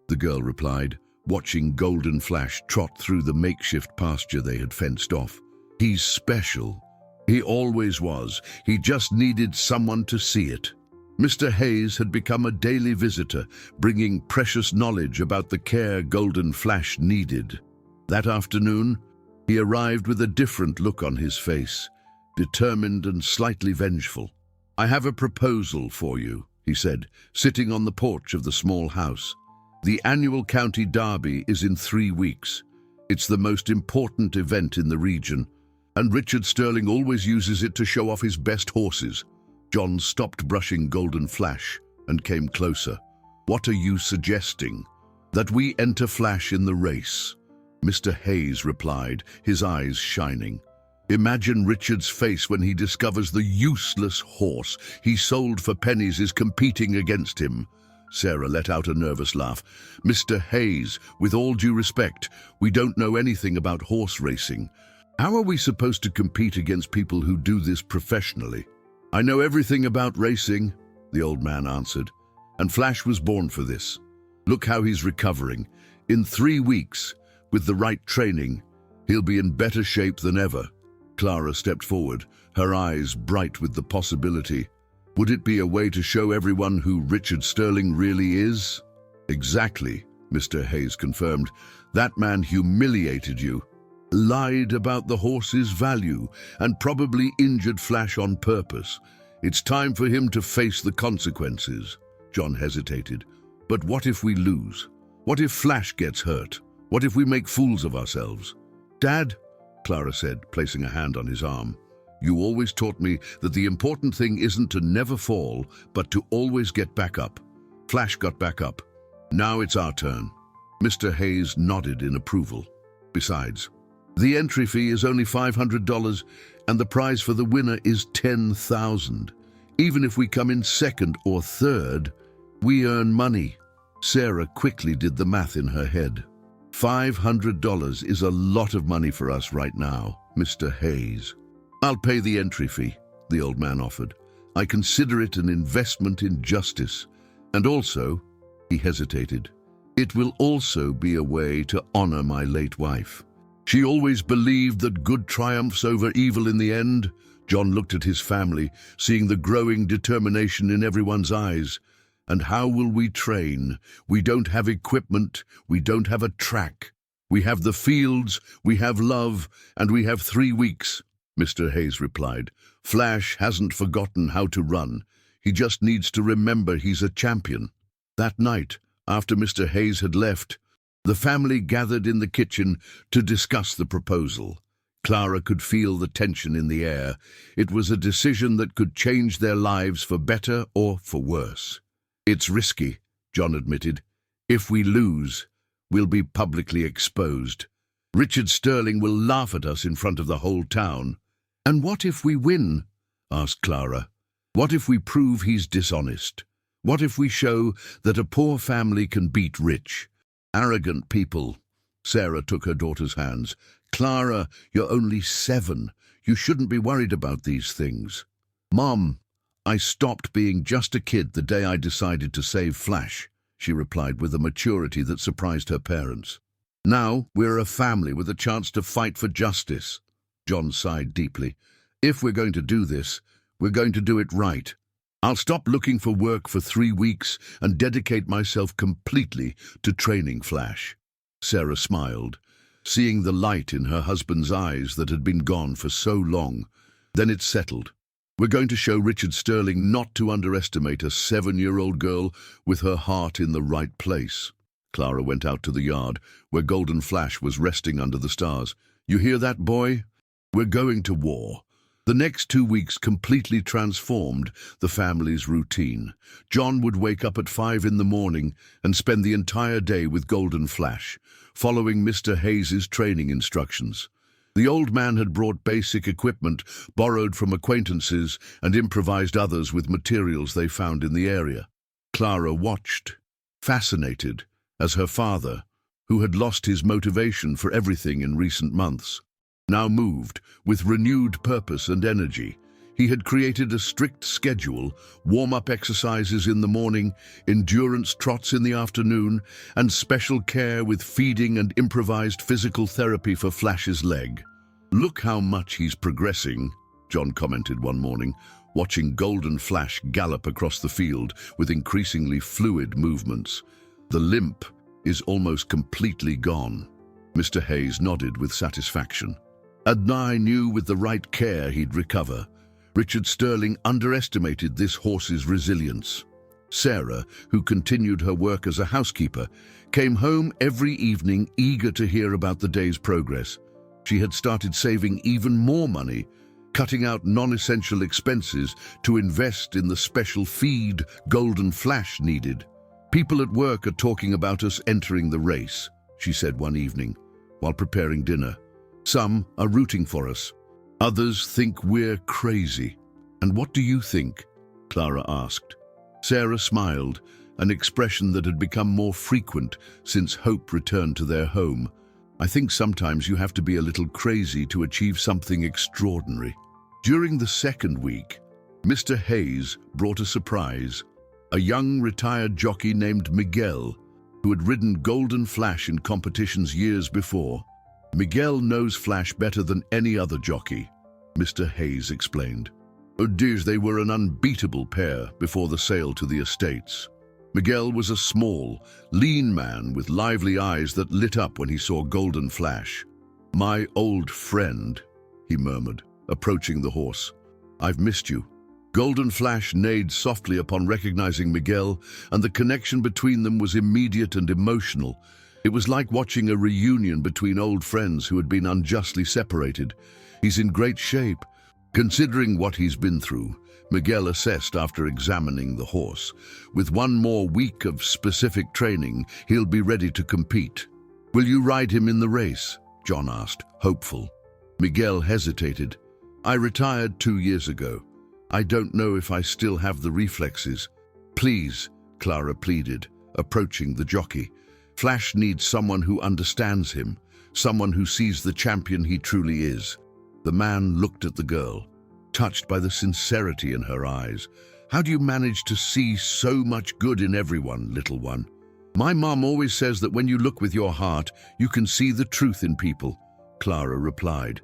the girl replied, watching Golden Flash trot through the makeshift pasture they had fenced off. "He's special. He always was. He just needed someone to see it." Mr. Hayes had become a daily visitor, bringing precious knowledge about the care Golden Flash needed. That afternoon, he arrived with a different look on his face, determined and slightly vengeful. "I have a proposal for you," he said, sitting on the porch of the small house. "The annual county derby is in 3 weeks. It's the most important event in the region, and Richard Sterling always uses it to show off his best horses." John stopped brushing Golden Flash and came closer. "What are you suggesting?" "That we enter Flash in the race," Mr. Hayes replied, his eyes shining. "Imagine Richard's face when he discovers the useless horse he sold for pennies is competing against him." Sarah let out a nervous laugh. "Mr. Hayes, with all due respect, we don't know anything about horse racing. How are we supposed to compete against people who do this professionally?" "I know everything about racing," the old man answered, "and Flash was born for this. Look how he's recovering. In 3 weeks, with the right training, he'll be in better shape than ever." Clara stepped forward, her eyes bright with the possibility. "Would it be a way to show everyone who Richard Sterling really is?" "Exactly," Mr. Hayes confirmed. "That man humiliated you, lied about the horse's value, and probably injured Flash on purpose. It's time for him to face the consequences." John hesitated. "But what if we lose? What if Flash gets hurt? What if we make fools of ourselves?" "Dad," Clara said, placing a hand on his arm, "you always taught me that the important thing isn't to never fall, but to always get back up. Flash got back up. Now it's our turn." Mr. Hayes nodded in approval. "Besides, the entry fee is only $500, and the prize for the winner is $10,000. Even if we come in second or third, we earn money." Sarah quickly did the math in her head. $500 is a lot of money for us right now, Mr. Hayes. "I'll pay the entry fee," the old man offered. "I consider it an investment in justice. And also," he hesitated, "it will also be a way to honor my late wife. She always believed that good triumphs over evil in the end." John looked at his family, seeing the growing determination in everyone's eyes. "And how will we train? We don't have equipment, we don't have a track. We have the fields, we have love, and we have 3 weeks," Mr. Hayes replied. "Flash hasn't forgotten how to run. He just needs to remember he's a champion." That night, after Mr. Hayes had left, the family gathered in the kitchen to discuss the proposal. Clara could feel the tension in the air. It was a decision that could change their lives for better or for worse. "It's risky," John admitted. "If we lose, we'll be publicly exposed. Richard Sterling will laugh at us in front of the whole town." "And what if we win?" asked Clara. "What if we prove he's dishonest? What if we show that a poor family can beat rich? Arrogant people." Sarah took her daughter's hands. "Clara, you're only 7. You shouldn't be worried about these things." "Mom, I stopped being just a kid the day I decided to save Flash," she replied with a maturity that surprised her parents. "Now we're a family with a chance to fight for justice." John sighed deeply. "If we're going to do this, we're going to do it right. I'll stop looking for work for 3 weeks and dedicate myself completely to training Flash." Sarah smiled, seeing the light in her husband's eyes that had been gone for so long. Then it settled. "We're going to show Richard Sterling not to underestimate a 7-year-old girl with her heart in the right place." Clara went out to the yard, where Golden Flash was resting under the stars. "You hear that, boy? We're going to war." The next 2 weeks completely transformed the family's routine. John would wake up at 5 in the morning and spend the entire day with Golden Flash. following Mr. Hayes's training instructions. The old man had brought basic equipment, borrowed from acquaintances, and improvised others with materials they found in the area. Clara watched, fascinated, as her father, who had lost his motivation for everything in recent months, now moved with renewed purpose and energy. He had created a strict schedule, warm-up exercises in the morning, endurance trots in the afternoon, and special care with feeding and improvised physical therapy for Flash's leg. "Look how much he's progressing," John commented one morning, watching Golden Flash gallop across the field with increasingly fluid movements. "The limp is almost completely gone." Mr. Hayes nodded with satisfaction. And I knew with the right care he'd recover. Richard Sterling underestimated this horse's resilience. Sarah, who continued her work as a housekeeper, came home every evening eager to hear about the day's progress. She had started saving even more money, cutting out non-essential expenses to invest in the special feed Golden Flash needed. "People at work are talking about us entering the race," she said one evening, while preparing dinner. "Some are rooting for us. Others think we're crazy." "And what do you think?" Clara asked. Sarah smiled, an expression that had become more frequent since Hope returned to their home. "I think sometimes you have to be a little crazy to achieve something extraordinary." During the second week, Mr. Hayes brought a surprise. A young retired jockey named Miguel, who had ridden Golden Flash in competitions years before. "Miguel knows Flash better than any other jockey," Mr. Hayes explained. They were an unbeatable pair before the sale to the estates. Miguel was a small, lean man with lively eyes that lit up when he saw Golden Flash. "My old friend," he murmured, approaching the horse. "I've missed you." Golden Flash neighed softly upon recognizing Miguel, and the connection between them was immediate and emotional. It was like watching a reunion between old friends who had been unjustly separated. "He's in great shape." Considering what he's been through, Miguel assessed after examining the horse. "With one more week of specific training, he'll be ready to compete." "Will you ride him in the race?" John asked, hopeful. Miguel hesitated. "I retired 2 years ago. I don't know if I still have the reflexes." "Please," Clara pleaded, approaching the jockey. "Flash needs someone who understands him, someone who sees the champion he truly is." The man looked at the girl, touched by the sincerity in her eyes. "How do you manage to see so much good in everyone, little one?" "My mom always says that when you look with your heart, you can see the truth in people," Clara replied.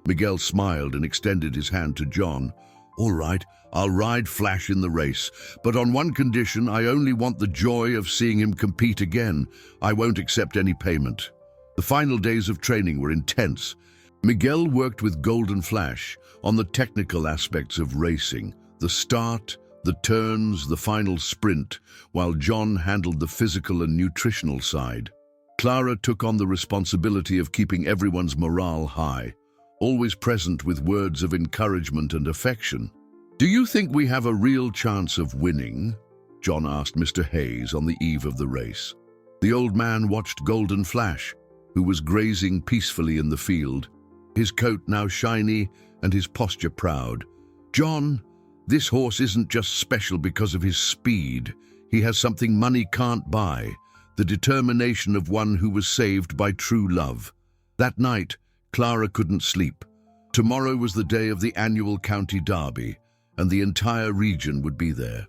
Miguel smiled and extended his hand to John. "All right, I'll ride Flash in the race, but on one condition. I only want the joy of seeing him compete again. I won't accept any payment." The final days of training were intense. Miguel worked with Golden Flash on the technical aspects of racing, the start, the turns, the final sprint, while John handled the physical and nutritional side. Clara took on the responsibility of keeping everyone's morale high, always present with words of encouragement and affection. "Do you think we have a real chance of winning?" John asked Mr. Hayes on the eve of the race. The old man watched Golden Flash, who was grazing peacefully in the field, his coat now shiny and his posture proud. "John, this horse isn't just special because of his speed. He has something money can't buy, the determination of one who was saved by true love." That night, Clara couldn't sleep. Tomorrow was the day of the annual county derby, and the entire region would be there.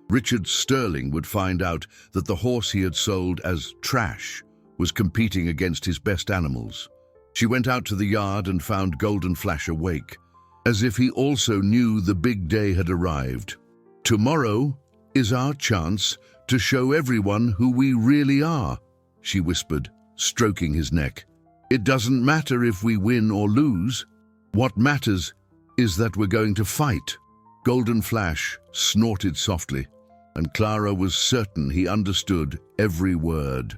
Richard Sterling would find out that the horse he had sold as trash was competing against his best animals. She went out to the yard and found Golden Flash awake, as if he also knew the big day had arrived. "Tomorrow is our chance to show everyone who we really are," she whispered, stroking his neck. "It doesn't matter if we win or lose. What matters is that we're going to fight." Golden Flash snorted softly, and Clara was certain he understood every word.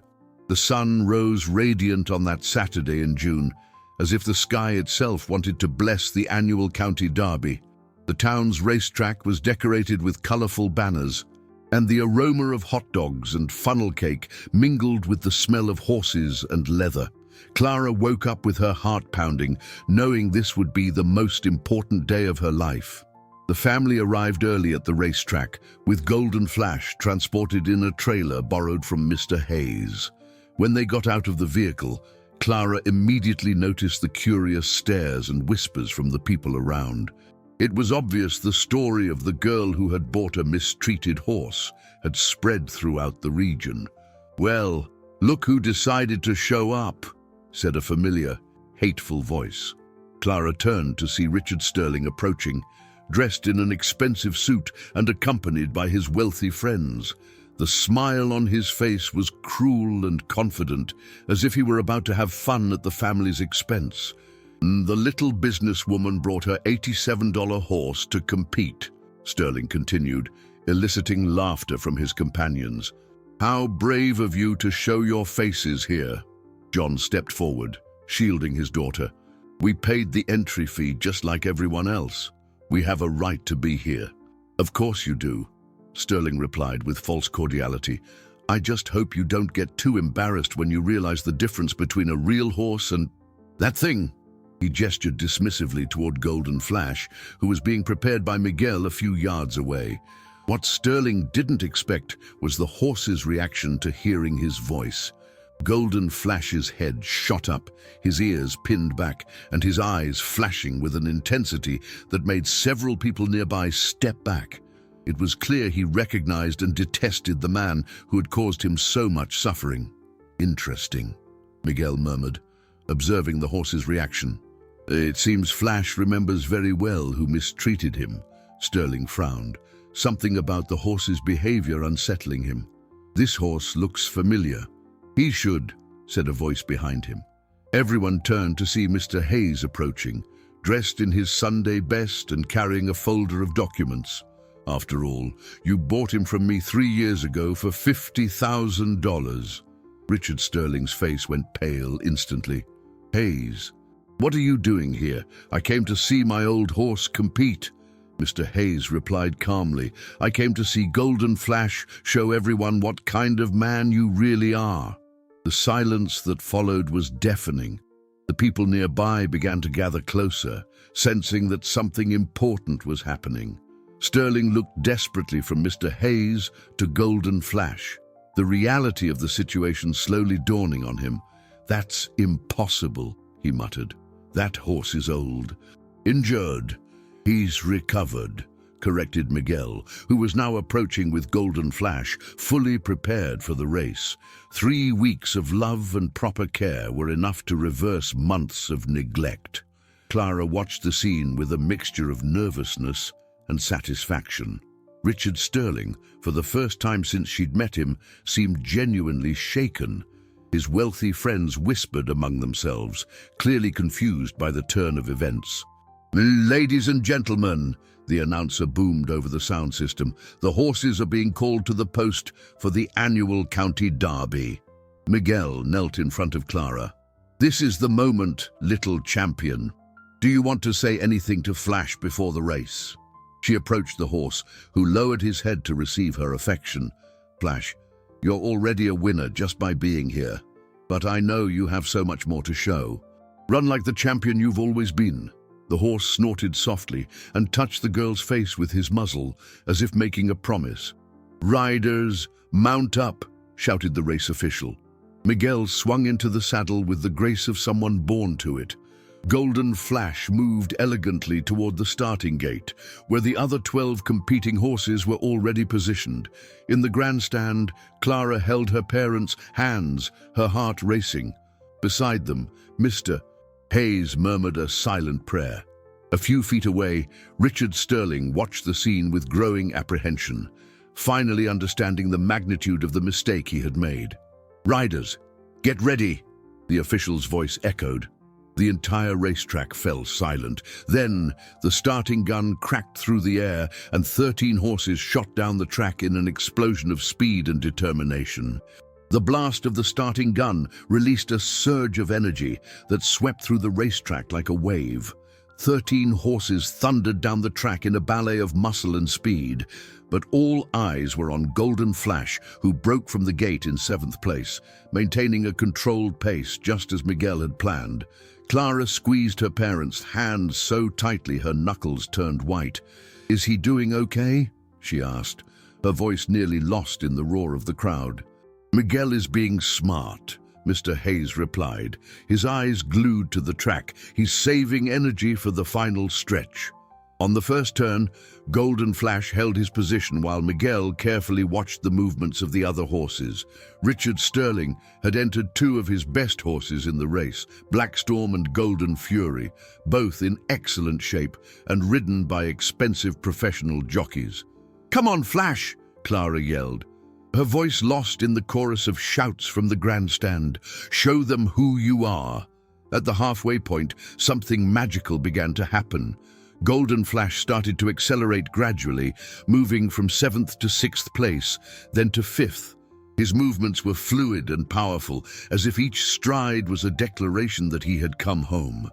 The sun rose radiant on that Saturday in June, as if the sky itself wanted to bless the annual county derby. The town's racetrack was decorated with colorful banners. and the aroma of hot dogs and funnel cake mingled with the smell of horses and leather. Clara woke up with her heart pounding, knowing this would be the most important day of her life. The family arrived early at the racetrack, with Golden Flash transported in a trailer borrowed from Mr. Hayes. When they got out of the vehicle, Clara immediately noticed the curious stares and whispers from the people around. It was obvious the story of the girl who had bought a mistreated horse had spread throughout the region. "Well, look who decided to show up," said a familiar, hateful voice. Clara turned to see Richard Sterling approaching, dressed in an expensive suit and accompanied by his wealthy friends. The smile on his face was cruel and confident, as if he were about to have fun at the family's expense. "The little businesswoman brought her $87 horse to compete," Sterling continued, eliciting laughter from his companions. "How brave of you to show your faces here." John stepped forward, shielding his daughter. "We paid the entry fee just like everyone else. We have a right to be here." "Of course you do," Sterling replied with false cordiality. "I just hope you don't get too embarrassed when you realize the difference between a real horse and that thing." He gestured dismissively toward Golden Flash, who was being prepared by Miguel a few yards away. What Sterling didn't expect was the horse's reaction to hearing his voice. Golden Flash's head shot up, his ears pinned back, and his eyes flashing with an intensity that made several people nearby step back. It was clear he recognized and detested the man who had caused him so much suffering. "Interesting," Miguel murmured, observing the horse's reaction. "It seems Flash remembers very well who mistreated him," Sterling frowned, something about the horse's behavior unsettling him. "This horse looks familiar." "He should," said a voice behind him. Everyone turned to see Mr. Hayes approaching, dressed in his Sunday best and carrying a folder of documents. "After all, you bought him from me 3 years ago for $50,000. Richard Sterling's face went pale instantly. "Hayes, what are you doing here? I came to see my old horse compete." Mr. Hayes replied calmly, "I came to see Golden Flash show everyone what kind of man you really are." The silence that followed was deafening. The people nearby began to gather closer, sensing that something important was happening. Sterling looked desperately from Mr. Hayes to Golden Flash, the reality of the situation slowly dawning on him. "That's impossible," he muttered. "That horse is old. Injured." "He's recovered," corrected Miguel, who was now approaching with Golden Flash, fully prepared for the race. 3 weeks of love and proper care were enough to reverse months of neglect. Clara watched the scene with a mixture of nervousness and satisfaction. Richard Sterling, for the first time since she'd met him, seemed genuinely shaken. His wealthy friends whispered among themselves, clearly confused by the turn of events. "Ladies and gentlemen," the announcer boomed over the sound system, "the horses are being called to the post for the annual county derby." Miguel knelt in front of Clara. "This is the moment, little champion. Do you want to say anything to Flash before the race?" She approached the horse, who lowered his head to receive her affection. "Flash, you're already a winner just by being here, but I know you have so much more to show. Run like the champion you've always been." The horse snorted softly and touched the girl's face with his muzzle, as if making a promise. "Riders, mount up," shouted the race official. Miguel swung into the saddle with the grace of someone born to it. Golden Flash moved elegantly toward the starting gate, where the other 12 competing horses were already positioned. In the grandstand, Clara held her parents' hands, her heart racing. Beside them, Mr. Hayes murmured a silent prayer. A few feet away, Richard Sterling watched the scene with growing apprehension, finally understanding the magnitude of the mistake he had made. "Riders, get ready," the official's voice echoed. The entire racetrack fell silent. Then, the starting gun cracked through the air, and 13 horses shot down the track in an explosion of speed and determination. The blast of the starting gun released a surge of energy that swept through the racetrack like a wave. 13 horses thundered down the track in a ballet of muscle and speed, but all eyes were on Golden Flash, who broke from the gate in 7th place, maintaining a controlled pace just as Miguel had planned. Clara squeezed her parents' hands so tightly her knuckles turned white. "Is he doing okay?" she asked, her voice nearly lost in the roar of the crowd. "Miguel is being smart," Mr. Hayes replied, his eyes glued to the track. "He's saving energy for the final stretch." On the first turn, Golden Flash held his position while Miguel carefully watched the movements of the other horses. Richard Sterling had entered 2 of his best horses in the race, Black Storm and Golden Fury, both in excellent shape and ridden by expensive professional jockeys. "Come on, Flash!" Clara yelled, her voice lost in the chorus of shouts from the grandstand. "Show them who you are." At the halfway point, something magical began to happen. Golden Flash started to accelerate gradually, moving from 7th to 6th place, then to 5th. His movements were fluid and powerful, as if each stride was a declaration that he had come home.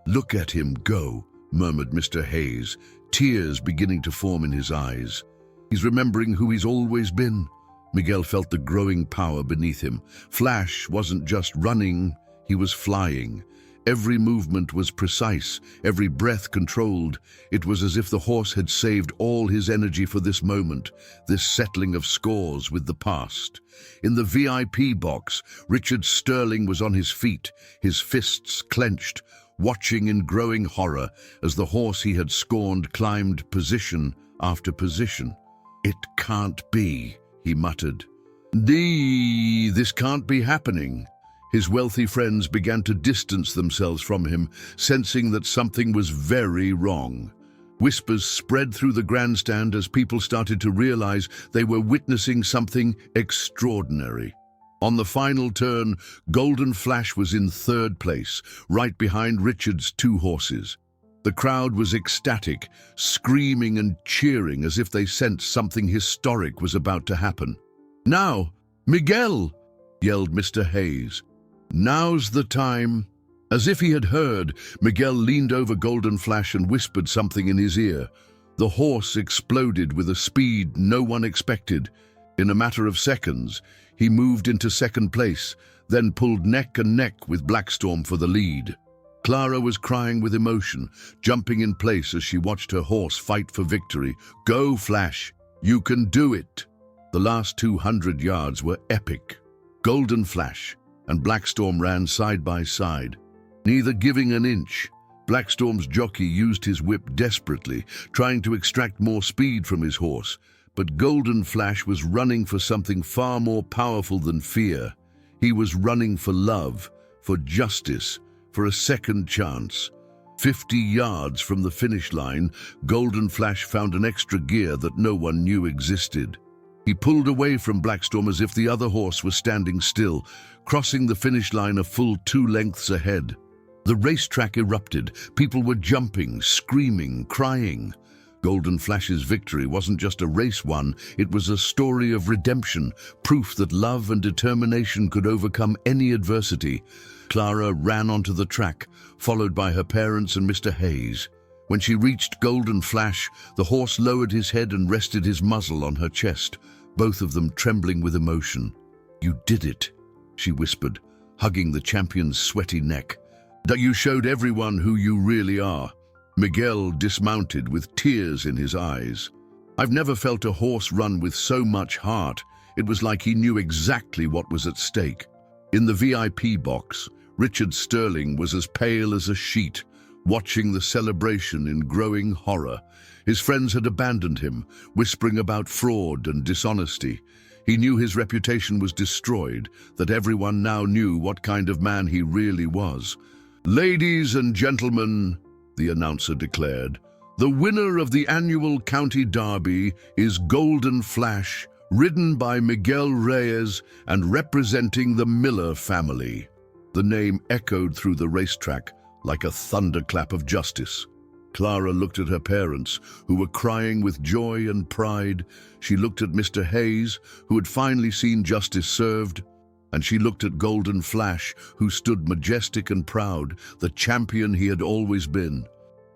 "Look at him go," murmured Mr. Hayes, tears beginning to form in his eyes. "He's remembering who he's always been." Miguel felt the growing power beneath him. Flash wasn't just running, he was flying. Every movement was precise, every breath controlled. It was as if the horse had saved all his energy for this moment, this settling of scores with the past. In the VIP box, Richard Sterling was on his feet, his fists clenched, watching in growing horror as the horse he had scorned climbed position after position. "It can't be," he muttered. This can't be happening." His wealthy friends began to distance themselves from him, sensing that something was very wrong. Whispers spread through the grandstand as people started to realize they were witnessing something extraordinary. On the final turn, Golden Flash was in 3rd place, right behind Richard's 2 horses. The crowd was ecstatic, screaming and cheering as if they sensed something historic was about to happen. "Now, Miguel!" yelled Mr. Hayes. "Now's the time." As if he had heard, Miguel leaned over Golden Flash and whispered something in his ear. The horse exploded with a speed no one expected. In a matter of seconds, he moved into 2nd place, then pulled neck and neck with Black Storm for the lead. Clara was crying with emotion, jumping in place as she watched her horse fight for victory. "Go, Flash! You can do it!" The last 200 yards were epic. Golden Flash and Black Storm ran side by side, neither giving an inch. Black Storm's jockey used his whip desperately, trying to extract more speed from his horse, but Golden Flash was running for something far more powerful than fear. He was running for love, for justice, for a second chance. 50 yards from the finish line, Golden Flash found an extra gear that no one knew existed. He pulled away from Black Storm as if the other horse was standing still, crossing the finish line a full 2 lengths ahead. The racetrack erupted. People were jumping, screaming, crying. Golden Flash's victory wasn't just a race won, it was a story of redemption, proof that love and determination could overcome any adversity. Clara ran onto the track, followed by her parents and Mr. Hayes. When she reached Golden Flash, the horse lowered his head and rested his muzzle on her chest, both of them trembling with emotion. "You did it," she whispered, hugging the champion's sweaty neck. "That you showed everyone who you really are." Miguel dismounted with tears in his eyes. "I've never felt a horse run with so much heart. It was like he knew exactly what was at stake." In the VIP box, Richard Sterling was as pale as a sheet, watching the celebration in growing horror. His friends had abandoned him, whispering about fraud and dishonesty. He knew his reputation was destroyed, that everyone now knew what kind of man he really was. "Ladies and gentlemen," the announcer declared, "the winner of the annual county derby is Golden Flash, ridden by Miguel Reyes and representing the Miller family." The name echoed through the racetrack like a thunderclap of justice. Clara looked at her parents, who were crying with joy and pride. She looked at Mr. Hayes, who had finally seen justice served. And she looked at Golden Flash, who stood majestic and proud, the champion he had always been.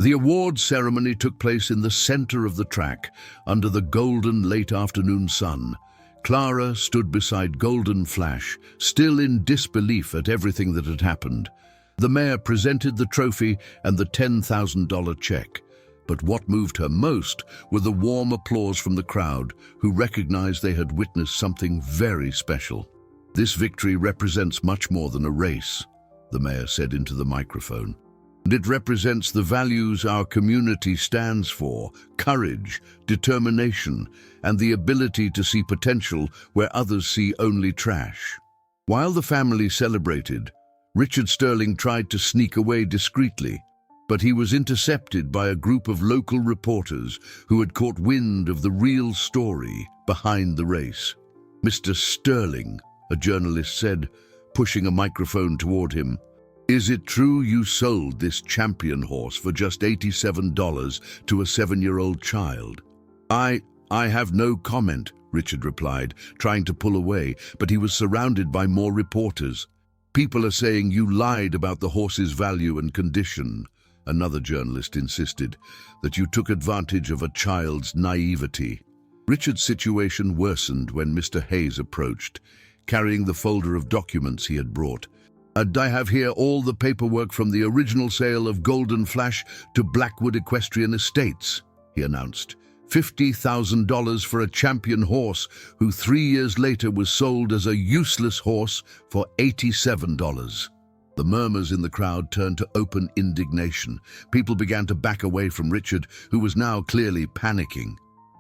The awards ceremony took place in the center of the track, under the golden late afternoon sun. Clara stood beside Golden Flash, still in disbelief at everything that had happened. The mayor presented the trophy and the $10,000 check. But what moved her most were the warm applause from the crowd, who recognized they had witnessed something very special. "This victory represents much more than a race," the mayor said into the microphone. "And it represents the values our community stands for: courage, determination, and the ability to see potential where others see only trash." While the family celebrated, Richard Sterling tried to sneak away discreetly, but he was intercepted by a group of local reporters who had caught wind of the real story behind the race. "Mr. Sterling," a journalist said, pushing a microphone toward him, "is it true you sold this champion horse for just $87 to a 7-year-old child?" I have no comment," Richard replied, trying to pull away, but he was surrounded by more reporters. "People are saying you lied about the horse's value and condition," another journalist insisted, "that you took advantage of a child's naivety." Richard's situation worsened when Mr. Hayes approached, carrying the folder of documents he had brought. "And I have here all the paperwork from the original sale of Golden Flash to Blackwood Equestrian Estates," he announced. $50,000 for a champion horse who 3 years later was sold as a useless horse for $87. The murmurs in the crowd turned to open indignation. People began to back away from Richard, who was now clearly panicking.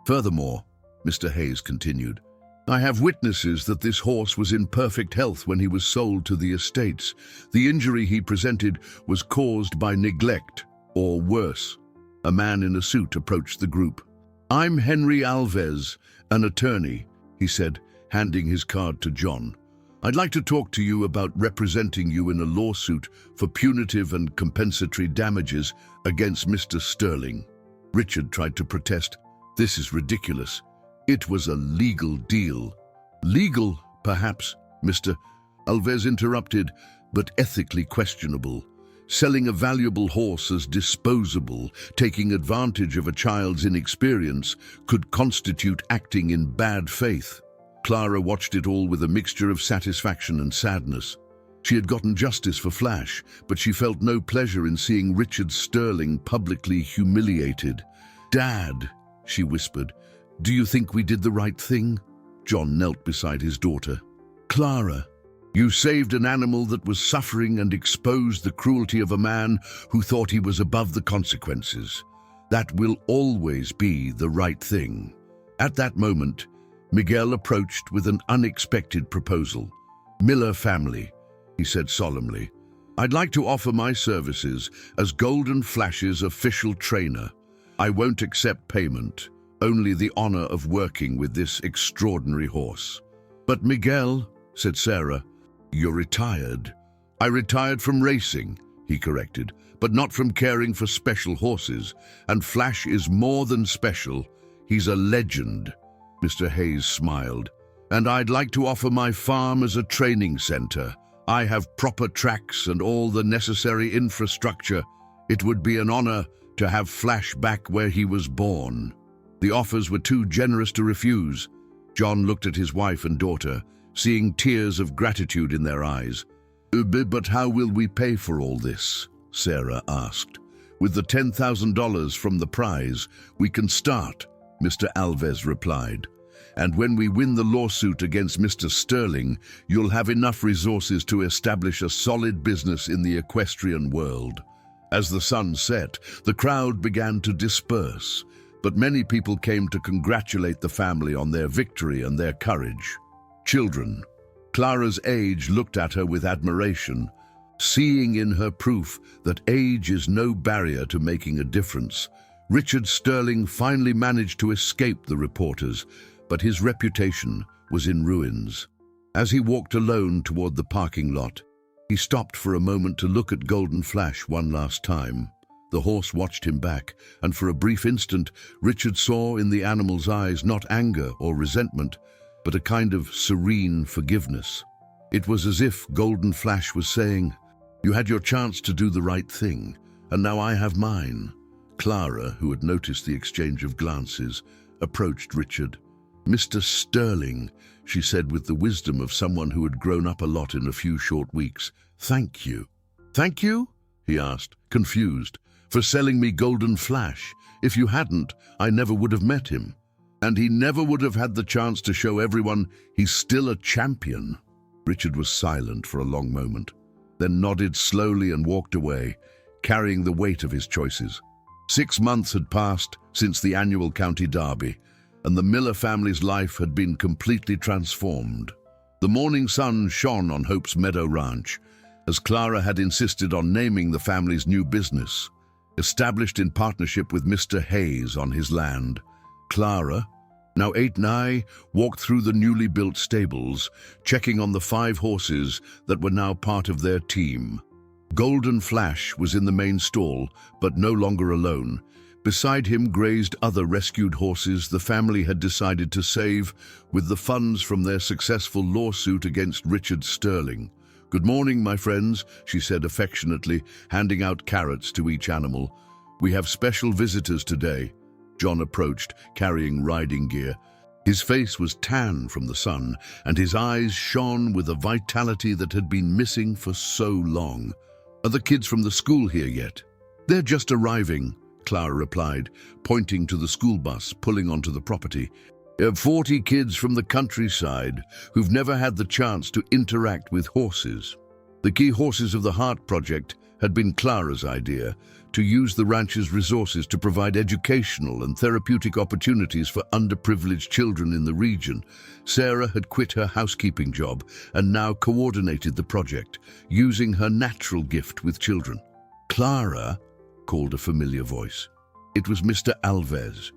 "Furthermore," Mr. Hayes continued, "I have witnesses that this horse was in perfect health when he was sold to the estates. The injury he presented was caused by neglect, or worse." A man in a suit approached the group. "I'm Henry Alves, an attorney," he said, handing his card to John. "I'd like to talk to you about representing you in a lawsuit for punitive and compensatory damages against Mr. Sterling." Richard tried to protest. "This is ridiculous. It was a legal deal." "Legal, perhaps," Mr. Alves interrupted, "but ethically questionable. Selling a valuable horse as disposable, taking advantage of a child's inexperience, could constitute acting in bad faith." Clara watched it all with a mixture of satisfaction and sadness. She had gotten justice for Flash, but she felt no pleasure in seeing Richard Sterling publicly humiliated. "Dad," she whispered, "do you think we did the right thing?" John knelt beside his daughter. "Clara, you saved an animal that was suffering and exposed the cruelty of a man who thought he was above the consequences. That will always be the right thing." At that moment, Miguel approached with an unexpected proposal. "Miller family," he said solemnly, "I'd like to offer my services as Golden Flash's official trainer. I won't accept payment, only the honor of working with this extraordinary horse." "But Miguel," said Sarah, "you're retired." "I retired from racing," he corrected, "but not from caring for special horses. And Flash is more than special. He's a legend." Mr. Hayes smiled. "And I'd like to offer my farm as a training center. I have proper tracks and all the necessary infrastructure. It would be an honor to have Flash back where he was born." The offers were too generous to refuse. John looked at his wife and daughter, seeing tears of gratitude in their eyes. "But how will we pay for all this?" Sarah asked. "With the $10,000 from the prize, we can start," Mr. Alves replied. "And when we win the lawsuit against Mr. Sterling, you'll have enough resources to establish a solid business in the equestrian world." As the sun set, the crowd began to disperse, but many people came to congratulate the family on their victory and their courage. Children. Clara's age looked at her with admiration, seeing in her proof that age is no barrier to making a difference. Richard Sterling finally managed to escape the reporters, but his reputation was in ruins. As he walked alone toward the parking lot, he stopped for a moment to look at Golden Flash one last time. The horse watched him back, and for a brief instant, Richard saw in the animal's eyes not anger or resentment, but a kind of serene forgiveness. It was as if Golden Flash was saying, "You had your chance to do the right thing, and now I have mine. Clara, who had noticed the exchange of glances, approached Richard. "Mr. Sterling," she said with the wisdom of someone who had grown up a lot in a few short weeks. "Thank you." "Thank you?" he asked, confused. "For selling me Golden Flash. If you hadn't, I never would have met him. And he never would have had the chance to show everyone he's still a champion." Richard was silent for a long moment, then nodded slowly and walked away, carrying the weight of his choices. 6 months had passed since the annual county derby, and the Miller family's life had been completely transformed. The morning sun shone on Hope's Meadow Ranch, as Clara had insisted on naming the family's new business, established in partnership with Mr. Hayes on his land. Clara, now 8 walked through the newly built stables, checking on the 5 horses that were now part of their team. Golden Flash was in the main stall, but no longer alone. Beside him grazed other rescued horses the family had decided to save with the funds from their successful lawsuit against Richard Sterling. "Good morning, my friends," she said affectionately, handing out carrots to each animal. "We have special visitors today." John approached, carrying riding gear. His face was tan from the sun, and his eyes shone with a vitality that had been missing for so long. "Are the kids from the school here yet?" "They're just arriving," Clara replied, pointing to the school bus pulling onto the property. "You have 40 kids from the countryside who've never had the chance to interact with horses." The Key Horses of the Heart project had been Clara's idea, to use the ranch's resources to provide educational and therapeutic opportunities for underprivileged children in the region. Sarah had quit her housekeeping job and now coordinated the project, using her natural gift with children. "Clara," called a familiar voice. It was Mr. Alves,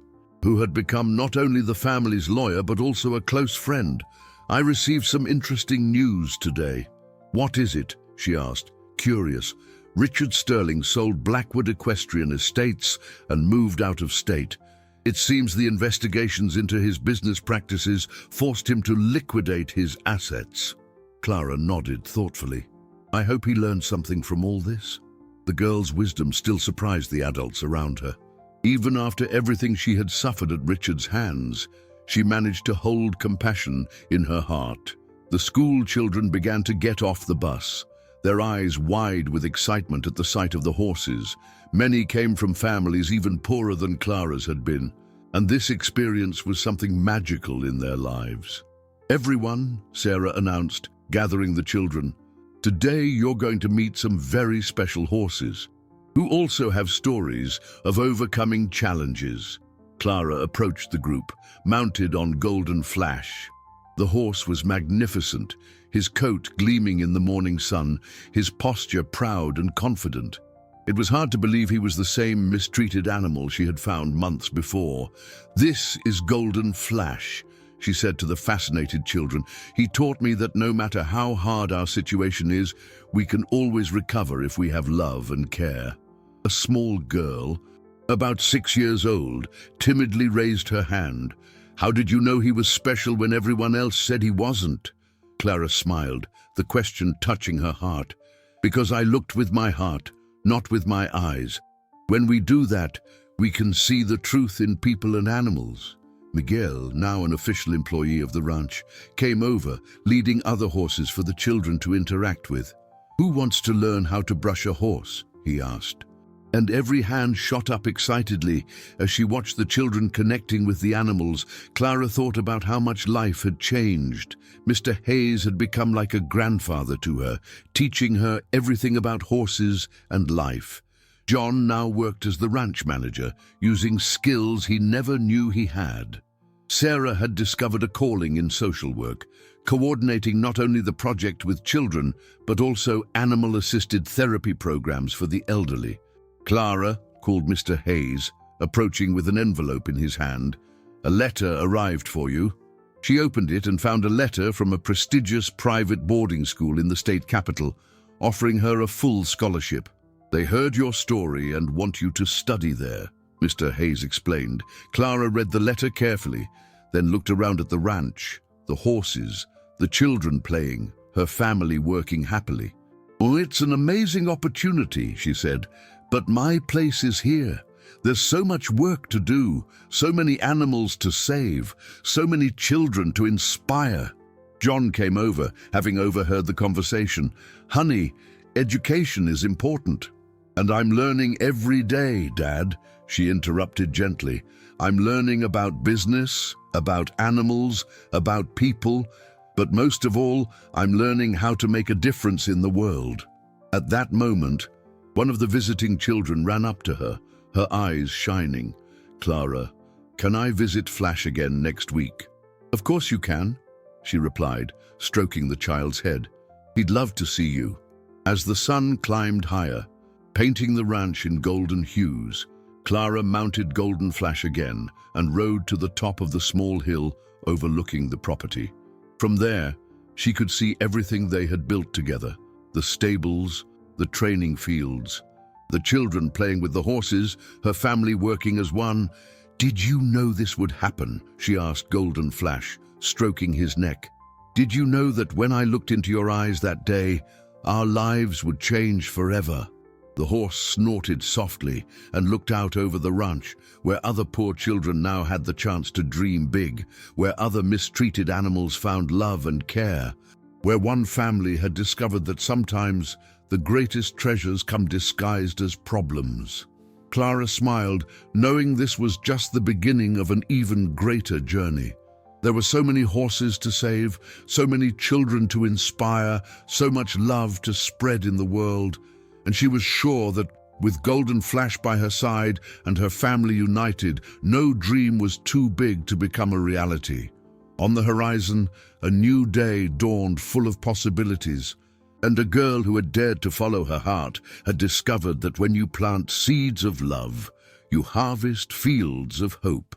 who had become not only the family's lawyer but also a close friend. "I received some interesting news today." "What is it?" she asked, curious. "Richard Sterling sold Blackwood Equestrian Estates and moved out of state. It seems the investigations into his business practices forced him to liquidate his assets." Clara nodded thoughtfully. "I hope he learned something from all this." The girl's wisdom still surprised the adults around her. Even after everything she had suffered at Richard's hands, she managed to hold compassion in her heart. The school children began to get off the bus, their eyes wide with excitement at the sight of the horses. Many came from families even poorer than Clara's had been, and this experience was something magical in their lives. "Everyone," Sarah announced, gathering the children, "today you're going to meet some very special horses, who also have stories of overcoming challenges." Clara approached the group, mounted on Golden Flash. The horse was magnificent, his coat gleaming in the morning sun, his posture proud and confident. It was hard to believe he was the same mistreated animal she had found months before. "This is Golden Flash," she said to the fascinated children. "He taught me that no matter how hard our situation is, we can always recover if we have love and care." A small girl, about 6 years old, timidly raised her hand. "How did you know he was special when everyone else said he wasn't?" Clara smiled, the question touching her heart. "Because I looked with my heart, not with my eyes. When we do that, we can see the truth in people and animals." Miguel, now an official employee of the ranch, came over, leading other horses for the children to interact with. "Who wants to learn how to brush a horse?" he asked. And every hand shot up excitedly as she watched the children connecting with the animals. Clara thought about how much life had changed. Mr. Hayes had become like a grandfather to her, teaching her everything about horses and life. John now worked as the ranch manager, using skills he never knew he had. Sarah had discovered a calling in social work, coordinating not only the project with children, but also animal-assisted therapy programs for the elderly. "Clara," called Mr. Hayes, approaching with an envelope in his hand. "A letter arrived for you." She opened it and found a letter from a prestigious private boarding school in the state capital, offering her a full scholarship. "They heard your story and want you to study there," Mr. Hayes explained. Clara read the letter carefully, then looked around at the ranch, the horses, the children playing, her family working happily. "Oh, it's an amazing opportunity," she said. "But my place is here, There's so much work to do, so many animals to save, so many children to inspire. John came over, having overheard the conversation. Honey, education is important. And I'm learning every day, Dad, she interrupted gently. I'm learning about business, about animals, about people, but most of all, I'm learning how to make a difference in the world. At that moment, one of the visiting children ran up to her, her eyes shining. Clara, can I visit Flash again next week? Of course you can, she replied, stroking the child's head. He'd love to see you. As the sun climbed higher, painting the ranch in golden hues, Clara mounted Golden Flash again and rode to the top of the small hill overlooking the property. From there, she could see everything they had built together, the stables, the training fields, the children playing with the horses, her family working as one. Did you know this would happen? She asked Golden Flash, stroking his neck. Did you know that when I looked into your eyes that day, our lives would change forever? The horse snorted softly and looked out over the ranch, where other poor children now had the chance to dream big, where other mistreated animals found love and care, where one family had discovered that sometimes the greatest treasures come disguised as problems. Clara smiled, knowing this was just the beginning of an even greater journey. There were so many horses to save, so many children to inspire, so much love to spread in the world, and she was sure that with Golden Flash by her side and her family united, no dream was too big to become a reality. On the horizon, a new day dawned full of possibilities, and a girl who had dared to follow her heart had discovered that when you plant seeds of love, you harvest fields of hope.